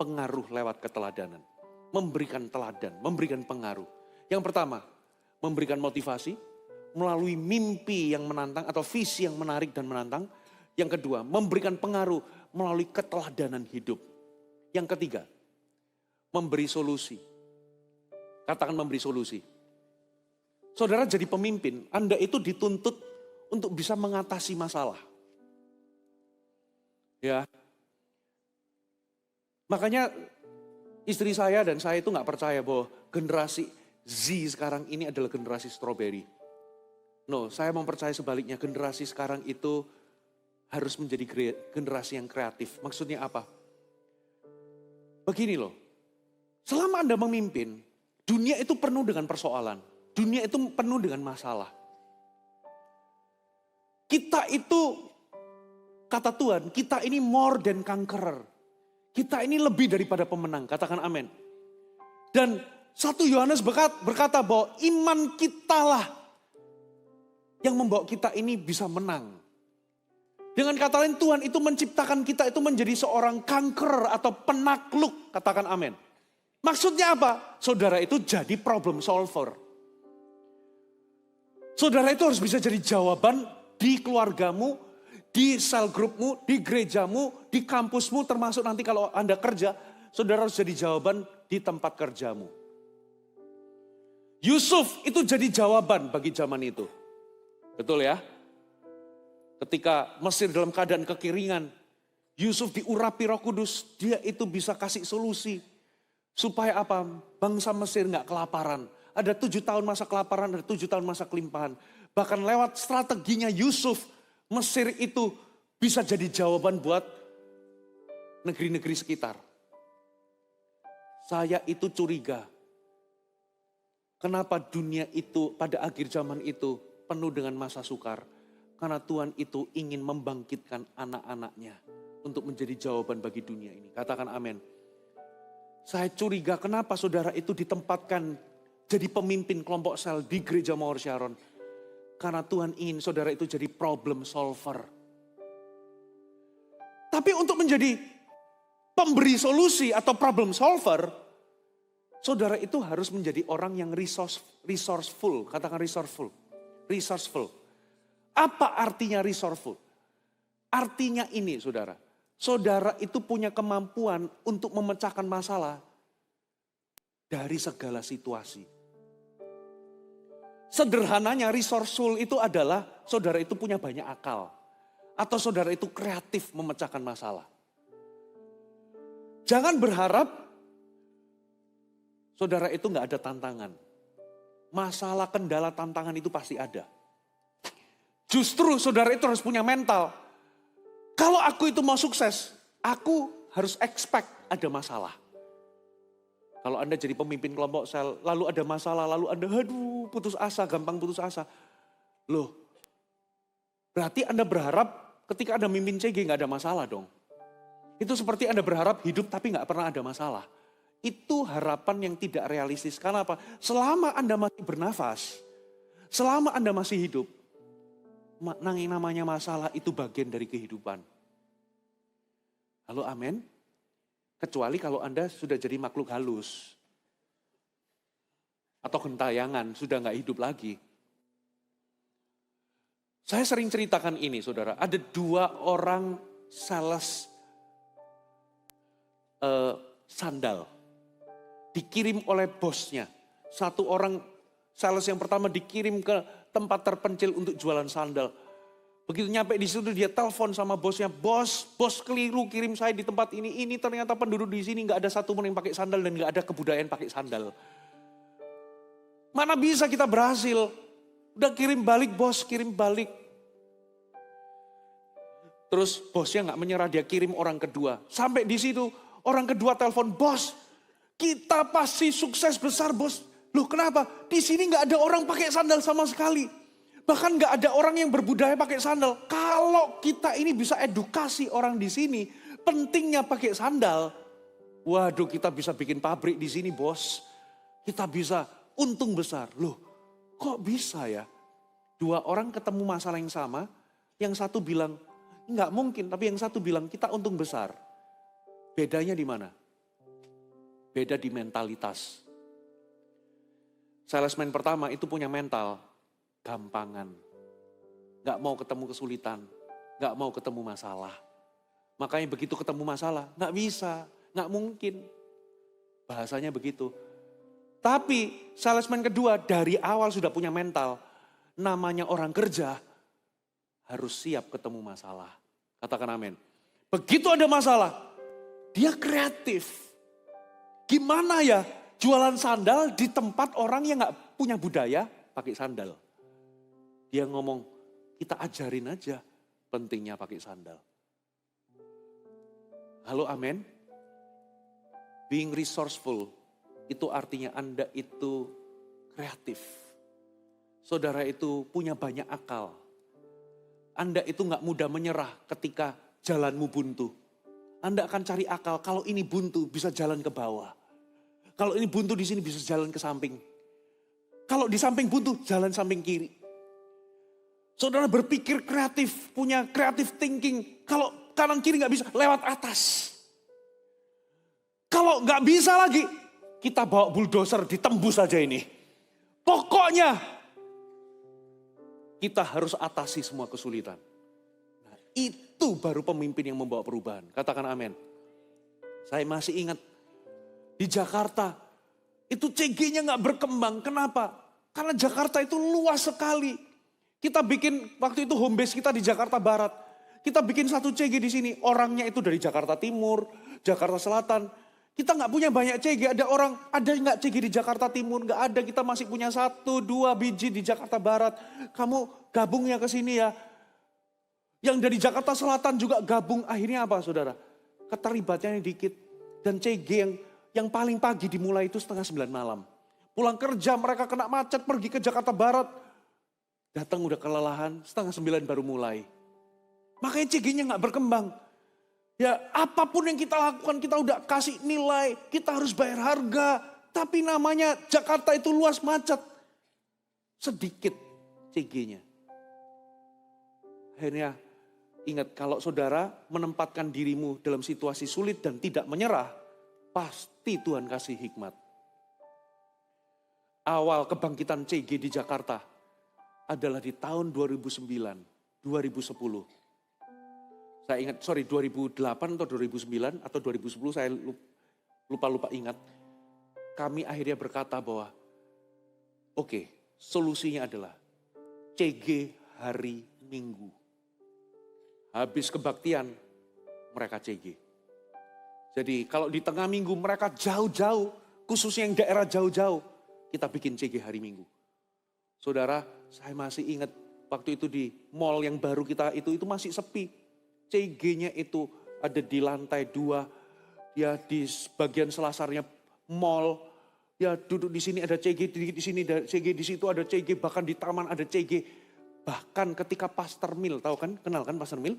pengaruh lewat keteladanan. Memberikan teladan, memberikan pengaruh. Yang pertama, memberikan motivasi melalui mimpi yang menantang atau visi yang menarik dan menantang. Yang kedua, memberikan pengaruh melalui keteladanan hidup. Yang ketiga, memberi solusi. Katakan memberi solusi. Saudara jadi pemimpin, Anda itu dituntut untuk bisa mengatasi masalah. Ya. Makanya istri saya dan saya itu gak percaya bahwa generasi Z sekarang ini adalah generasi strawberry. No, saya mempercayai sebaliknya, generasi sekarang itu harus menjadi generasi yang kreatif. Maksudnya apa? Begini loh, selama Anda memimpin, dunia itu penuh dengan persoalan. Dunia itu penuh dengan masalah. Kita itu, kata Tuhan, kita ini more than conqueror. Kita ini lebih daripada pemenang, katakan amin. Dan 1 Yohanes berkata bahwa iman kitalah yang membawa kita ini bisa menang. Dengan kata lain, Tuhan itu menciptakan kita itu menjadi seorang conqueror atau penakluk, katakan amin. Maksudnya apa? Saudara itu jadi problem solver. Saudara itu harus bisa jadi jawaban di keluargamu, di sel grupmu, di gerejamu, di kampusmu, termasuk nanti kalau Anda kerja, saudara harus jadi jawaban di tempat kerjamu. Yusuf itu jadi jawaban bagi zaman itu. Betul ya? Ketika Mesir dalam keadaan kekeringan, Yusuf diurapi Roh Kudus, dia itu bisa kasih solusi. Supaya apa? Bangsa Mesir gak kelaparan. Ada 7 tahun masa kelaparan, ada 7 tahun masa kelimpahan. Bahkan lewat strateginya Yusuf, Mesir itu bisa jadi jawaban buat negeri-negeri sekitar. Saya itu curiga. Kenapa dunia itu pada akhir zaman itu penuh dengan masa sukar? Karena Tuhan itu ingin membangkitkan anak-anaknya untuk menjadi jawaban bagi dunia ini. Katakan amin. Saya curiga kenapa saudara itu ditempatkan jadi pemimpin kelompok sel di gereja Mawar Sharon. Karena Tuhan ingin saudara itu jadi problem solver. Tapi untuk menjadi pemberi solusi atau problem solver, saudara itu harus menjadi orang yang resourceful. Katakan resourceful. Resourceful. Apa artinya resourceful? Artinya ini saudara. Saudara itu punya kemampuan untuk memecahkan masalah dari segala situasi. Sederhananya resourceful itu adalah saudara itu punya banyak akal. Atau saudara itu kreatif memecahkan masalah. Jangan berharap saudara itu nggak ada tantangan. Masalah, kendala, tantangan itu pasti ada. Justru saudara itu harus punya mental. Kalau aku itu mau sukses, aku harus expect ada masalah. Kalau Anda jadi pemimpin kelompok sel, lalu ada masalah, lalu Anda putus asa, gampang putus asa. Loh, berarti Anda berharap ketika Anda mimpin CG nggak ada masalah dong. Itu seperti Anda berharap hidup tapi nggak pernah ada masalah. Itu harapan yang tidak realistis. Karena apa? Selama Anda masih bernafas, selama Anda masih hidup, namanya masalah itu bagian dari kehidupan. Halo, amin? Kecuali kalau Anda sudah jadi makhluk halus. Atau gentayangan, sudah nggak hidup lagi. Saya sering ceritakan ini, saudara. Ada 2 orang sales sandal. Dikirim oleh bosnya. 1 orang sales yang pertama dikirim ke tempat terpencil untuk jualan sandal. Begitu nyampe di situ dia telepon sama bosnya. Bos keliru kirim saya di tempat ini. Ini ternyata penduduk di sini nggak ada satu pun yang pakai sandal dan nggak ada kebudayaan pakai sandal. Mana bisa kita berhasil? Udah kirim balik bos, kirim balik. Terus bosnya nggak menyerah, dia kirim orang kedua. Sampai di situ orang kedua telepon, bos, kita pasti sukses besar bos. Loh kenapa? Di sini nggak ada orang pakai sandal sama sekali. Bahkan nggak ada orang yang berbudaya pakai sandal. Kalau kita ini bisa edukasi orang di sini, pentingnya pakai sandal. Waduh, kita bisa bikin pabrik di sini bos. Kita bisa untung besar. Loh, kok bisa ya? 2 orang ketemu masalah yang sama, yang satu bilang, nggak mungkin, tapi yang satu bilang kita untung besar. Bedanya di mana? Beda di mentalitas. Salesman pertama itu punya mental gampangan. Gak mau ketemu kesulitan, gak mau ketemu masalah. Makanya begitu ketemu masalah, gak bisa, gak mungkin. Bahasanya begitu. Tapi salesman kedua dari awal sudah punya mental. Namanya orang kerja harus siap ketemu masalah. Katakan amin. Begitu ada masalah, dia kreatif. Gimana ya jualan sandal di tempat orang yang gak punya budaya pakai sandal. Dia ngomong, kita ajarin aja pentingnya pakai sandal. Halo, amin. Being resourceful itu artinya Anda itu kreatif. Saudara itu punya banyak akal. Anda itu gak mudah menyerah ketika jalanmu buntu. Anda akan cari akal, kalau ini buntu bisa jalan ke bawah. Kalau ini buntu di sini bisa jalan ke samping. Kalau di samping buntu, jalan samping kiri. Saudara berpikir kreatif, punya creative thinking. Kalau kanan kiri gak bisa, lewat atas. Kalau gak bisa lagi, kita bawa bulldozer ditembus saja ini. Pokoknya, kita harus atasi semua kesulitan. Nah, itu baru pemimpin yang membawa perubahan. Katakan amin. Saya masih ingat, di Jakarta, itu CG-nya gak berkembang. Kenapa? Karena Jakarta itu luas sekali. Kita bikin, waktu itu home base kita di Jakarta Barat. Kita bikin 1 CG di sini. Orangnya itu dari Jakarta Timur, Jakarta Selatan. Kita nggak punya banyak CG. Ada orang, ada nggak CG di Jakarta Timur? Nggak ada, kita masih punya 1, 2 biji di Jakarta Barat. Kamu gabungnya ke sini ya. Yang dari Jakarta Selatan juga gabung. Akhirnya apa saudara? Keterlibatannya dikit. Dan CG yang paling pagi dimulai itu 8:30 malam. Pulang kerja mereka kena macet pergi ke Jakarta Barat. Datang udah kelelahan, 8:30 baru mulai. Makanya CG-nya gak berkembang. Ya apapun yang kita lakukan kita udah kasih nilai, kita harus bayar harga. Tapi namanya Jakarta itu luas macet. Sedikit CG-nya. Akhirnya ingat kalau saudara menempatkan dirimu dalam situasi sulit dan tidak menyerah, pasti Tuhan kasih hikmat. Awal kebangkitan CG di Jakarta adalah di tahun 2009, 2010. Saya ingat, 2008 atau 2009 atau 2010 saya lupa ingat. Kami akhirnya berkata bahwa oke, solusinya adalah CG hari Minggu. Habis kebaktian, mereka CG. Jadi kalau di tengah minggu mereka jauh-jauh, khususnya yang daerah jauh-jauh, kita bikin CG hari Minggu. Saudara, saya masih ingat waktu itu di mall yang baru kita itu masih sepi. CG-nya itu ada di lantai 2, ya di bagian selasarnya mall. Ya duduk di sini ada CG, di sini ada CG, di situ ada CG, bahkan di taman ada CG. Bahkan ketika Pastor Mil, tahu kan, kenal kan Pastor Mil?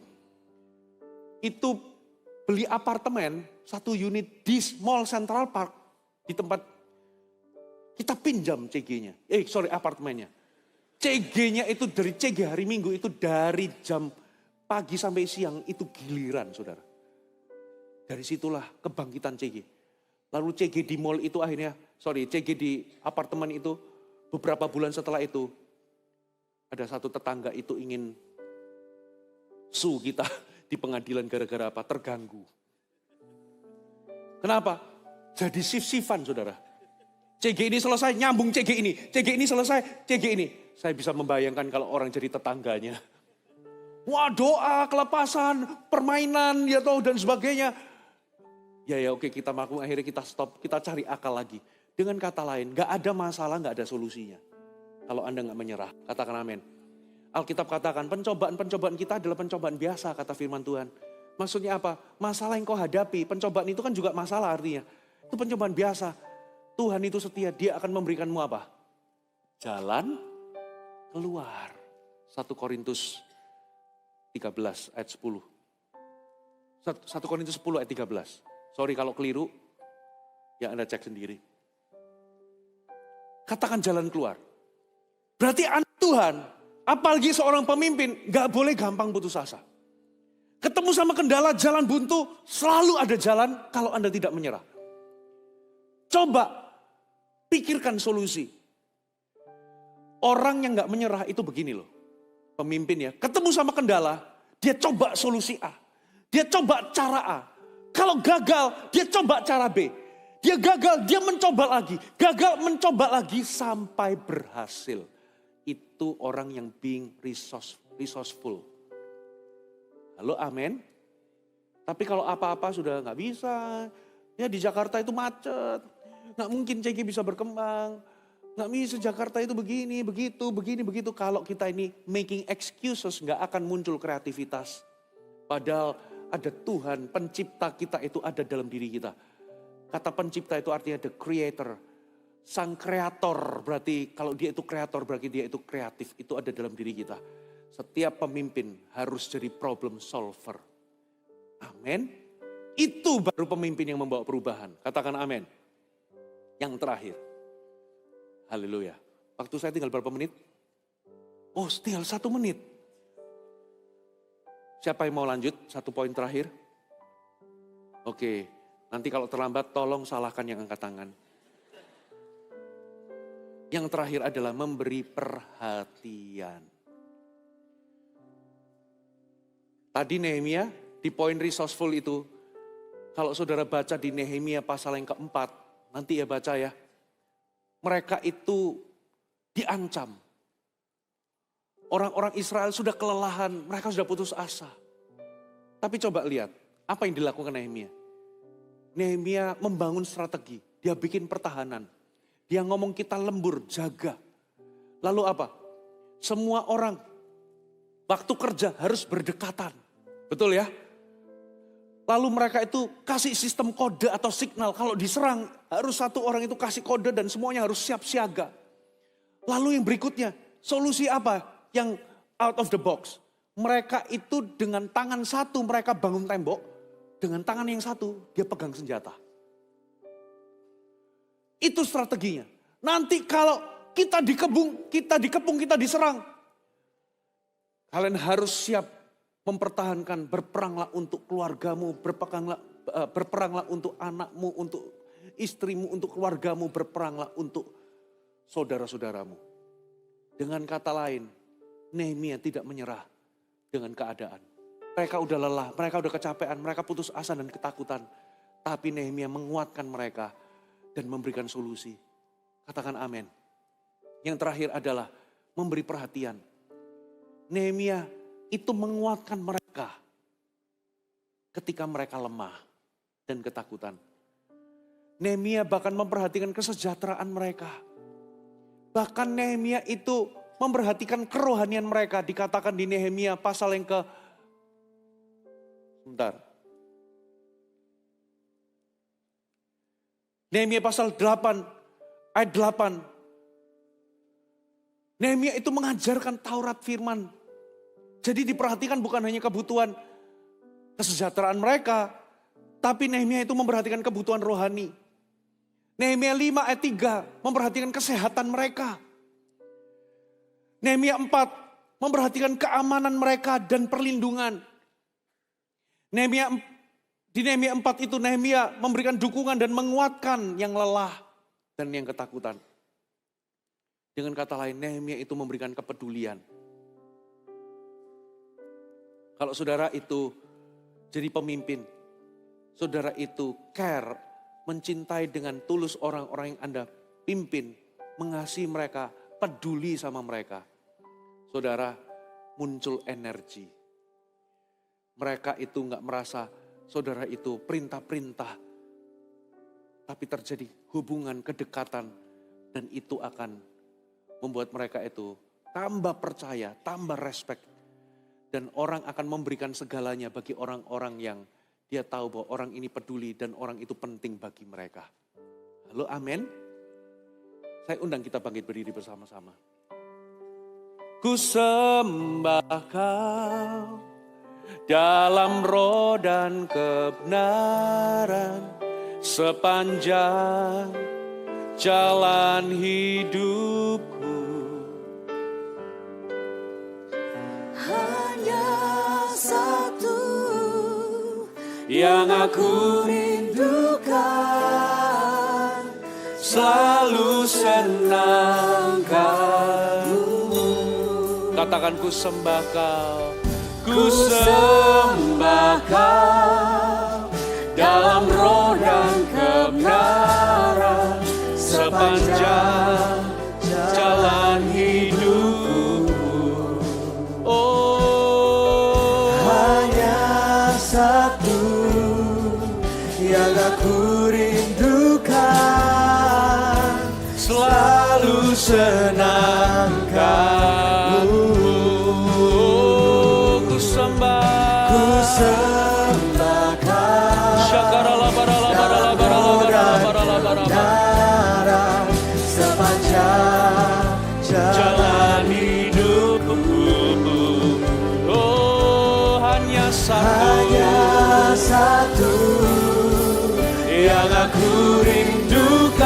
Itu beli apartemen, 1 unit di Mall Central Park, di tempat kita pinjam CG-nya. Apartemennya. CG-nya itu dari CG hari Minggu itu dari jam pagi sampai siang itu giliran, saudara. Dari situlah kebangkitan CG. Lalu CG di mall itu CG di apartemen itu beberapa bulan setelah itu ada satu tetangga itu ingin sue kita di pengadilan gara-gara apa? Terganggu. Kenapa? Jadi shift-shiftan, saudara. CG ini selesai, nyambung CG ini. CG ini selesai, CG ini. Saya bisa membayangkan kalau orang jadi tetangganya. Wah, doa, kelepasan, permainan, ya tahu dan sebagainya. Ya oke, kita maklum, akhirnya kita stop, kita cari akal lagi. Dengan kata lain, gak ada masalah, gak ada solusinya. Kalau Anda gak menyerah, katakan amin. Alkitab katakan, pencobaan kita adalah pencobaan biasa, kata firman Tuhan. Maksudnya apa? Masalah yang kau hadapi, pencobaan itu kan juga masalah artinya. Itu pencobaan biasa. Tuhan itu setia, dia akan memberikanmu apa? Jalan keluar. 1 Korintus 13 ayat 10. 1 Korintus 10 ayat 13. Sorry kalau keliru, ya Anda cek sendiri. Katakan jalan keluar. Berarti anak Tuhan, apalagi seorang pemimpin, gak boleh gampang putus asa. Ketemu sama kendala jalan buntu, selalu ada jalan kalau Anda tidak menyerah. Coba pikirkan solusi. Orang yang gak menyerah itu begini loh. Pemimpin ya, ketemu sama kendala, dia coba solusi A. Dia coba cara A. Kalau gagal, dia coba cara B. Dia gagal, dia mencoba lagi. Gagal, mencoba lagi sampai berhasil. Itu orang yang being resourceful. Halo, amin. Tapi kalau apa-apa sudah gak bisa. Ya di Jakarta itu macet. Gak mungkin CG bisa berkembang. Gak bisa Jakarta itu begini, begitu. Kalau kita ini making excuses gak akan muncul kreativitas. Padahal ada Tuhan, pencipta kita itu ada dalam diri kita. Kata pencipta itu artinya the creator. Sang kreator berarti kalau dia itu kreator berarti dia itu kreatif. Itu ada dalam diri kita. Setiap pemimpin harus jadi problem solver. Amin. Itu baru pemimpin yang membawa perubahan. Katakan amin. Yang terakhir. Haleluya. Waktu saya tinggal berapa menit? Oh, tinggal 1 menit. Siapa yang mau lanjut? 1 poin terakhir. Oke, nanti kalau terlambat tolong salahkan yang angkat tangan. Yang terakhir adalah memberi perhatian. Tadi Nehemia di poin resourceful itu, kalau saudara baca di Nehemia pasal yang keempat, nanti ya baca ya. Mereka itu diancam. Orang-orang Israel sudah kelelahan, mereka sudah putus asa. Tapi coba lihat, apa yang dilakukan Nehemia? Nehemia membangun strategi, dia bikin pertahanan. Dia ngomong kita lembur, jaga. Lalu apa? Semua orang waktu kerja harus berdekatan. Betul ya? Lalu mereka itu kasih sistem kode atau signal. Kalau diserang harus satu orang itu kasih kode dan semuanya harus siap siaga. Lalu yang berikutnya, solusi apa yang out of the box? Mereka itu dengan tangan satu mereka bangun tembok. Dengan tangan yang satu dia pegang senjata. Itu strateginya. Nanti kalau kita dikepung, kita diserang. Kalian harus siap mempertahankan, berperanglah untuk keluargamu, berperanglah untuk anakmu, untuk istrimu, untuk keluargamu, berperanglah untuk saudara-saudaramu. Dengan kata lain, Nehemia tidak menyerah dengan keadaan. Mereka udah lelah, mereka udah kecapean, mereka putus asa dan ketakutan. Tapi Nehemia menguatkan mereka dan memberikan solusi. Katakan amin. Yang terakhir adalah memberi perhatian. Nehemia itu menguatkan mereka ketika mereka lemah dan ketakutan. Nehemia bahkan memperhatikan kesejahteraan mereka. Bahkan Nehemia itu memperhatikan kerohanian mereka. Dikatakan di Nehemia pasal yang Nehemia pasal 8 ayat 8. Nehemia itu mengajarkan Taurat firman. Jadi diperhatikan bukan hanya kebutuhan kesejahteraan mereka, tapi Nehemia itu memperhatikan kebutuhan rohani. Nehemia 5 ayat 3 memperhatikan kesehatan mereka. Nehemia 4 memperhatikan keamanan mereka dan perlindungan. Di Nehemia 4 itu Nehemia memberikan dukungan dan menguatkan yang lelah dan yang ketakutan. Dengan kata lain, Nehemia itu memberikan kepedulian. Kalau saudara itu jadi pemimpin, saudara itu care, mencintai dengan tulus orang-orang yang Anda pimpin, mengasihi mereka, peduli sama mereka. Saudara, muncul energi. Mereka itu enggak merasa saudara itu perintah-perintah, tapi terjadi hubungan, kedekatan, dan itu akan membuat mereka itu tambah percaya, tambah respect. Dan orang akan memberikan segalanya bagi orang-orang yang dia tahu bahwa orang ini peduli dan orang itu penting bagi mereka. Halo, amin. Saya undang kita bangkit berdiri bersama-sama. Ku sembah Kau dalam roh dan kebenaran sepanjang jalan hidupku. Yang aku rindukan, selalu senangkan. Katakan ku sembah Kau, ku sembah Kau dalam roh dan kebenaran sepanjang jalan hidupku. Oh, hanya satu yang aku rindukan, selalu senangkanmu. Ku sembah Kau sepanjang jalan hidupku. Oh, hanya satu yang aku rindukan,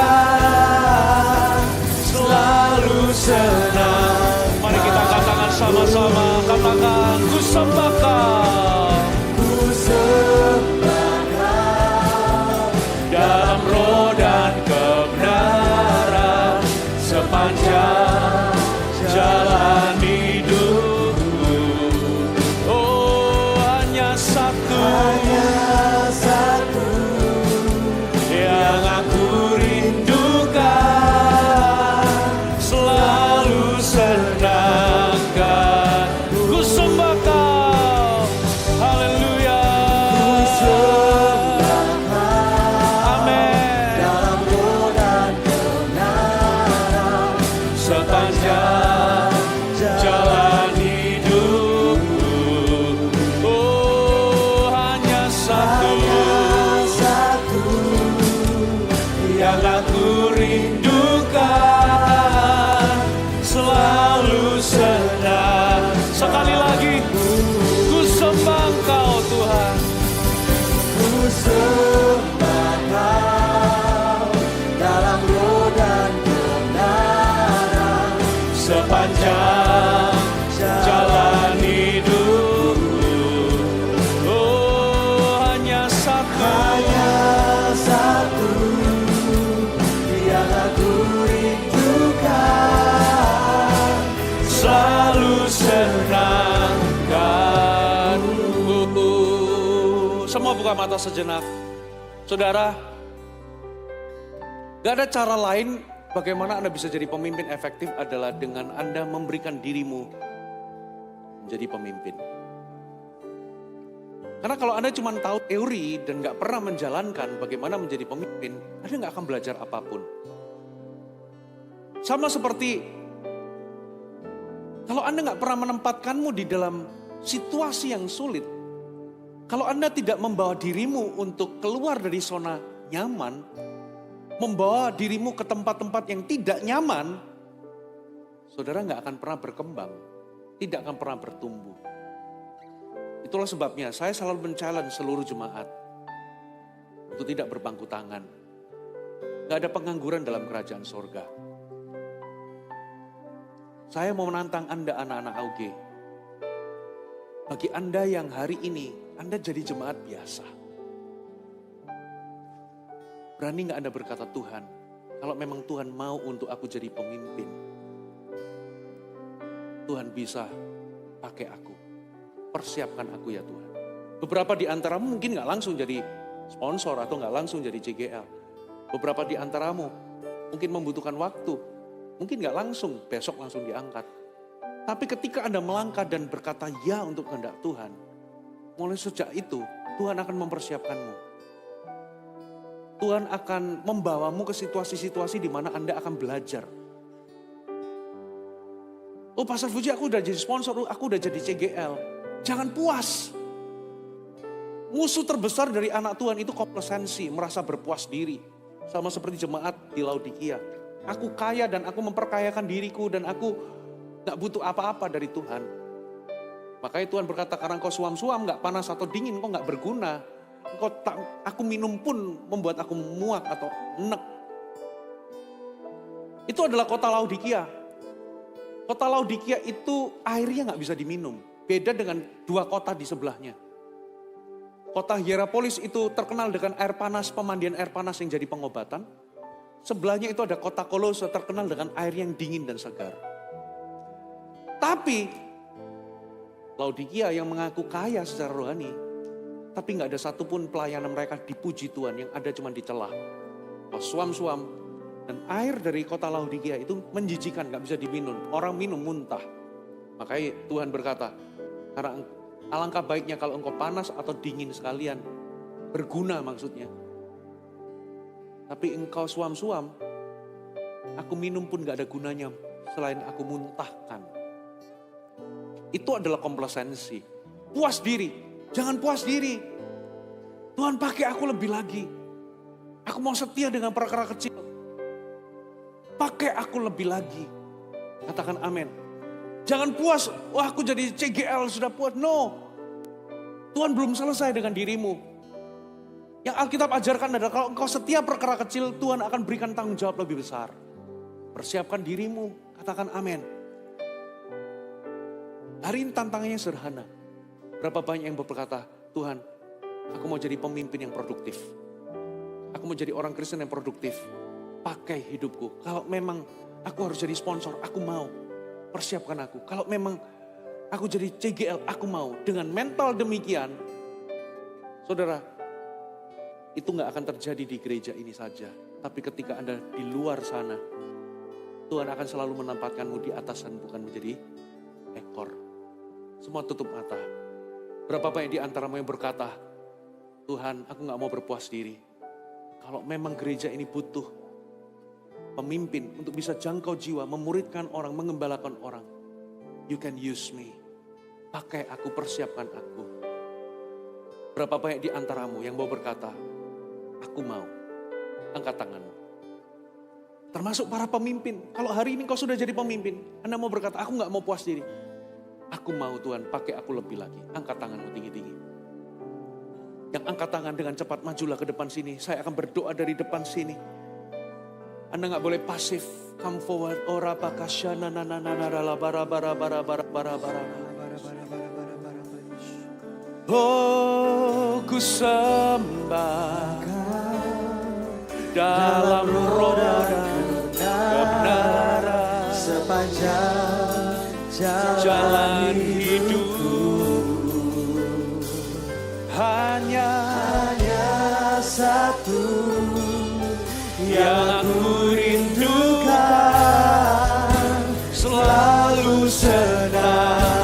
selalu senang. Mari kita angkat tangan sama-sama, katakan ku sembah Kau, ku sembah Kau dalam roh dan kebenaran sepanjang jalan hidupku. Oh, hanya satu yang aku rindukan, selalu senangkan. Ku sembah Kau, haleluya. Ku sembah Kau, amin. Dalam roh dan kebenaran sepanjang jalan hidupku. Oh, hanya aku rindukan, selalu senang. Sekali lagi, ku sembah Engkau Tuhan. Ku sembah Kau dalam roh dan kebenaran, sepanjang jalan hidupku. Oh, hanya satu yang aku rindukan, selalu senangkan. Semua buka mata sejenak. Saudara, gak ada cara lain bagaimana Anda bisa jadi pemimpin efektif adalah dengan Anda memberikan dirimu menjadi pemimpin. Karena kalau Anda cuma tahu teori dan gak pernah menjalankan bagaimana menjadi pemimpin, Anda gak akan belajar apapun. Sama seperti kalau Anda gak pernah menempatkanmu di dalam situasi yang sulit, kalau Anda tidak membawa dirimu untuk keluar dari zona nyaman, membawa dirimu ke tempat-tempat yang tidak nyaman, saudara gak akan pernah berkembang, tidak akan pernah bertumbuh. Itulah sebabnya saya selalu men-challenge seluruh jemaat untuk tidak berpangku tangan. Gak ada pengangguran dalam kerajaan sorga. Saya mau menantang Anda anak-anak AUG. Bagi Anda yang hari ini Anda jadi jemaat biasa. Berani gak Anda berkata, Tuhan, kalau memang Tuhan mau untuk aku jadi pemimpin, Tuhan bisa pakai aku. Persiapkan aku ya Tuhan. Beberapa di antaramu mungkin gak langsung jadi sponsor atau gak langsung jadi CGL. Beberapa di antaramu mungkin membutuhkan waktu. Mungkin gak langsung, besok langsung diangkat. Tapi ketika Anda melangkah dan berkata ya untuk kehendak Tuhan, mulai sejak itu Tuhan akan mempersiapkanmu. Tuhan akan membawamu ke situasi-situasi di mana Anda akan belajar. Oh Pastor Fuji, aku udah jadi sponsor, aku udah jadi CGL. Jangan puas. Musuh terbesar dari anak Tuhan itu komplasensi, merasa berpuas diri. Sama seperti jemaat di Laodikia. Aku kaya dan aku memperkayakan diriku dan aku gak butuh apa-apa dari Tuhan. Makanya Tuhan berkata, karena kau suam-suam gak panas atau dingin, kau gak berguna. Aku minum pun membuat aku muak atau enek. Itu adalah kota Laodikia. Kota Laodikia itu airnya gak bisa diminum. Beda dengan dua kota di sebelahnya. Kota Hierapolis itu terkenal dengan air panas, pemandian air panas yang jadi pengobatan. Sebelahnya itu ada kota Kolose terkenal dengan air yang dingin dan segar. Tapi Laodikia yang mengaku kaya secara rohani, tapi gak ada satupun pelayanan mereka dipuji Tuhan, yang ada cuma dicela. Suam-suam, dan air dari kota Laodikia itu menjijikan, gak bisa diminum. Orang minum muntah. Makanya Tuhan berkata, karena alangkah baiknya kalau engkau panas atau dingin sekalian, berguna maksudnya. Tapi engkau suam-suam, aku minum pun gak ada gunanya selain aku muntahkan. Itu adalah komplasensi. Puas diri, jangan puas diri. Tuhan pakai aku lebih lagi. Aku mau setia dengan perkara kecil. Pakai aku lebih lagi. Katakan amin. Jangan puas, wah aku jadi CGL sudah puas. No. Tuhan belum selesai dengan dirimu. Yang Alkitab ajarkan adalah kalau engkau setia perkara kecil, Tuhan akan berikan tanggung jawab lebih besar. Persiapkan dirimu, katakan amin. Hari ini tantangannya sederhana. Berapa banyak yang berkata, Tuhan, aku mau jadi pemimpin yang produktif. Aku mau jadi orang Kristen yang produktif. Pakai hidupku. Kalau memang aku harus jadi sponsor, aku mau. Persiapkan aku. Kalau memang aku jadi CGL, aku mau. Dengan mental demikian, saudara, itu gak akan terjadi di gereja ini saja. Tapi ketika Anda di luar sana, Tuhan akan selalu menempatkanmu di atas dan bukan menjadi ekor. Semua tutup mata. Berapa banyak di antaramu yang berkata, Tuhan, aku gak mau berpuas diri. Kalau memang gereja ini butuh pemimpin untuk bisa jangkau jiwa, memuridkan orang, mengembalakan orang, you can use me. Pakai aku, persiapkan aku. Berapa banyak di antaramu yang mau berkata, aku mau. Angkat tanganmu. Termasuk para pemimpin. Kalau hari ini kau sudah jadi pemimpin, Anda mau berkata, aku gak mau puas diri. Aku mau Tuhan, pakai aku lebih lagi. Angkat tanganmu tinggi-tinggi. Yang angkat tangan dengan cepat, majulah ke depan sini. Saya akan berdoa dari depan sini. Anda gak boleh pasif. Come forward. Ora pakashana nananana bara bara bara bara bara bara. Oh, ku sembah dalam roda kebenaran sepanjang jalan hidupku. Hanya satu yang aku rindukan, selalu senang.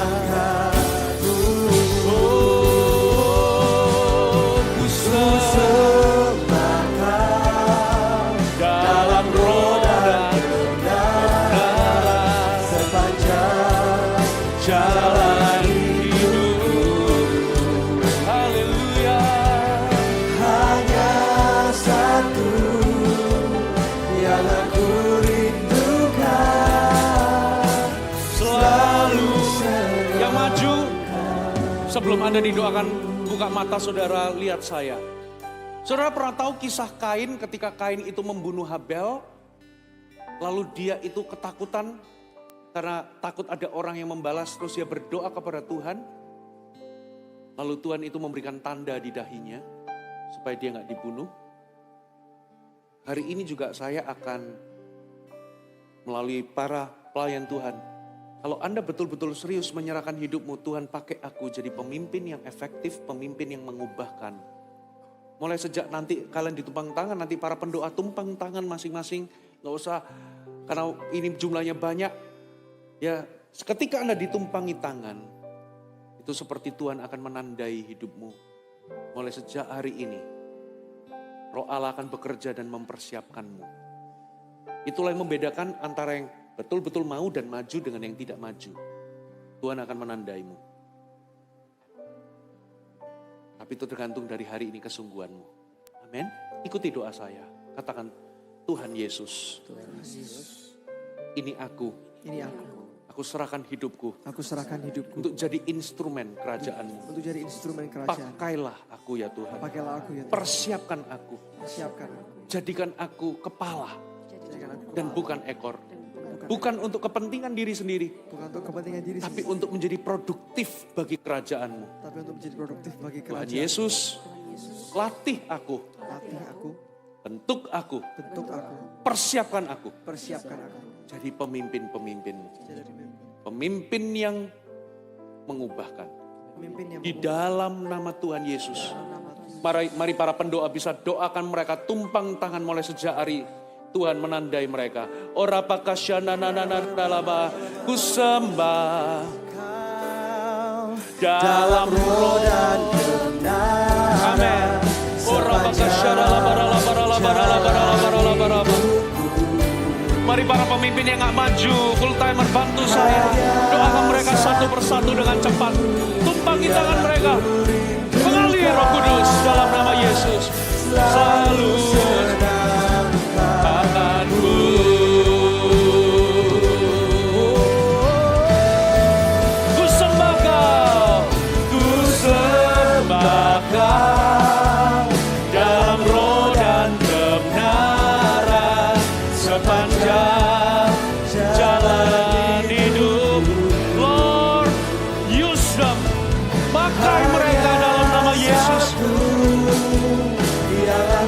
Jalan hidup, haleluya. hanya satu yang aku rindukan, Selalu yang maju. Sebelum Anda didoakan, buka mata saudara, lihat saya. Saudara pernah tahu kisah Kain ketika Kain itu membunuh Habel, lalu dia itu ketakutan karena takut ada orang yang membalas, terus dia berdoa kepada Tuhan. Lalu Tuhan itu memberikan tanda di dahinya supaya dia nggak dibunuh. Hari ini juga saya akan melalui para pelayan Tuhan. Kalau Anda betul-betul serius menyerahkan hidupmu, Tuhan pakai aku jadi pemimpin yang efektif, pemimpin yang mengubahkan. Mulai sejak nanti kalian ditumpang tangan, nanti para pendoa tumpang tangan masing-masing. Nggak usah, karena ini jumlahnya banyak. Ya, ketika Anda ditumpangi tangan, itu seperti Tuhan akan menandai hidupmu. Mulai sejak hari ini, Roh Allah akan bekerja dan mempersiapkanmu. Itulah yang membedakan antara yang betul-betul mau dan maju dengan yang tidak maju. Tuhan akan menandaimu. Tapi itu tergantung dari hari ini kesungguhanmu. Amin. Ikuti doa saya. Katakan, Tuhan Yesus, ini aku. Aku serahkan hidupku. Aku serahkan hidupku Untuk jadi instrumen kerajaan-Mu. untuk jadi instrumen kerajaan. Pakailah aku ya Tuhan. Pakailah aku ya Tuhan. Persiapkan aku. Persiapkan aku. Jadikan aku kepala Jadikan aku dan bukan ekor. Bukan untuk kepentingan diri sendiri, bukan untuk kepentingan diri tapi sendiri, untuk menjadi produktif bagi kerajaan-Mu. tapi untuk menjadi produktif bagi Tuhan kerajaan. Yesus, latih aku, Latih aku, bentuk aku, bentuk aku, persiapkan aku. persiapkan aku. Jadi pemimpin-pemimpin-Mu. Jadi Pemimpin yang mengubahkan. pemimpin yang Di dalam nama Tuhan Yesus. Mari para pendoa bisa doakan mereka, tumpang tangan mulai sejak hari Tuhan menandai mereka. Ora pakasyana nananana ku sembah dalam roh dan kebenaran. Amin. Ora pakasyana labara. Mari para pemimpin yang gak maju, full timer bantu saya. Doakan mereka satu persatu dengan cepat. Tumpangi tangan mereka. Mengalir Roh Kudus dalam nama Yesus. Selalu tanganku. Ku sembah Kau, ku sembah Kau dalam roh dan kebenaran sepanjang jalan hidup. Lord, use them. Pakai mereka dalam nama Yesus. Biarlah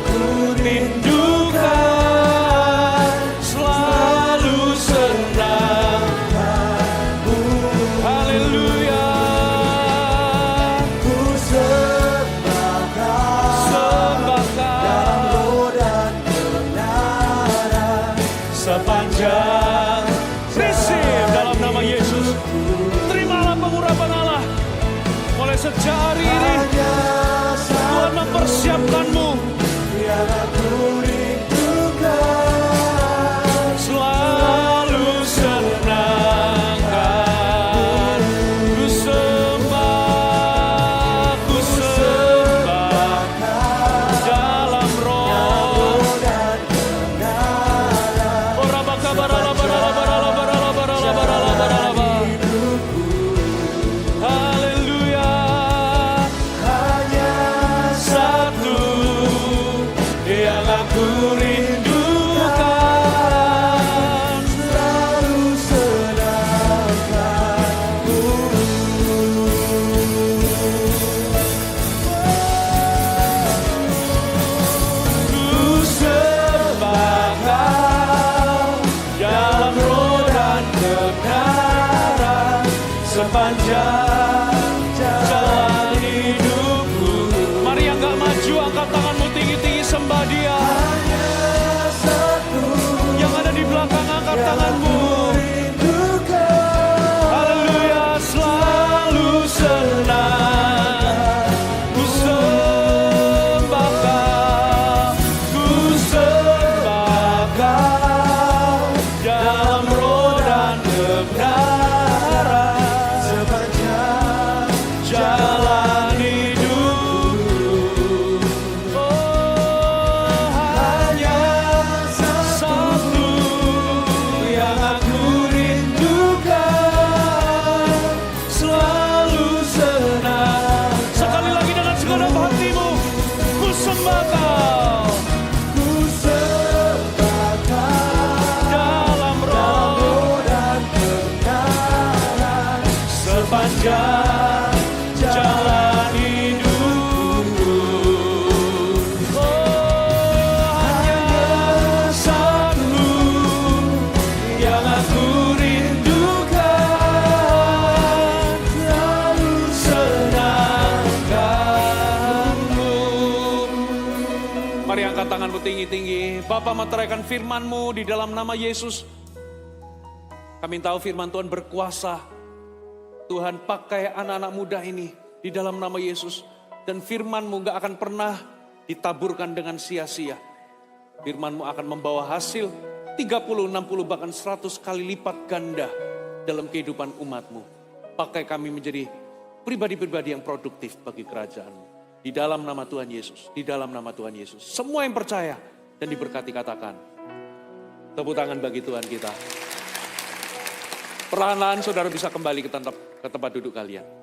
Mari angkat tanganmu tinggi-tinggi. Bapa, meteraikan firman-Mu di dalam nama Yesus. Kami tahu firman Tuhan berkuasa. Tuhan, pakai anak-anak muda ini di dalam nama Yesus. Dan firman-Mu gak akan pernah ditaburkan dengan sia-sia. Firman-Mu akan membawa hasil 30, 60, bahkan 100 kali lipat ganda dalam kehidupan umat-Mu. Pakai kami menjadi pribadi-pribadi yang produktif bagi kerajaan-Mu. Di dalam nama Tuhan Yesus, di dalam nama Tuhan Yesus. Semua yang percaya dan diberkati katakan. Tepuk tangan bagi Tuhan kita. Perlahan-lahan saudara bisa kembali ke tempat duduk kalian.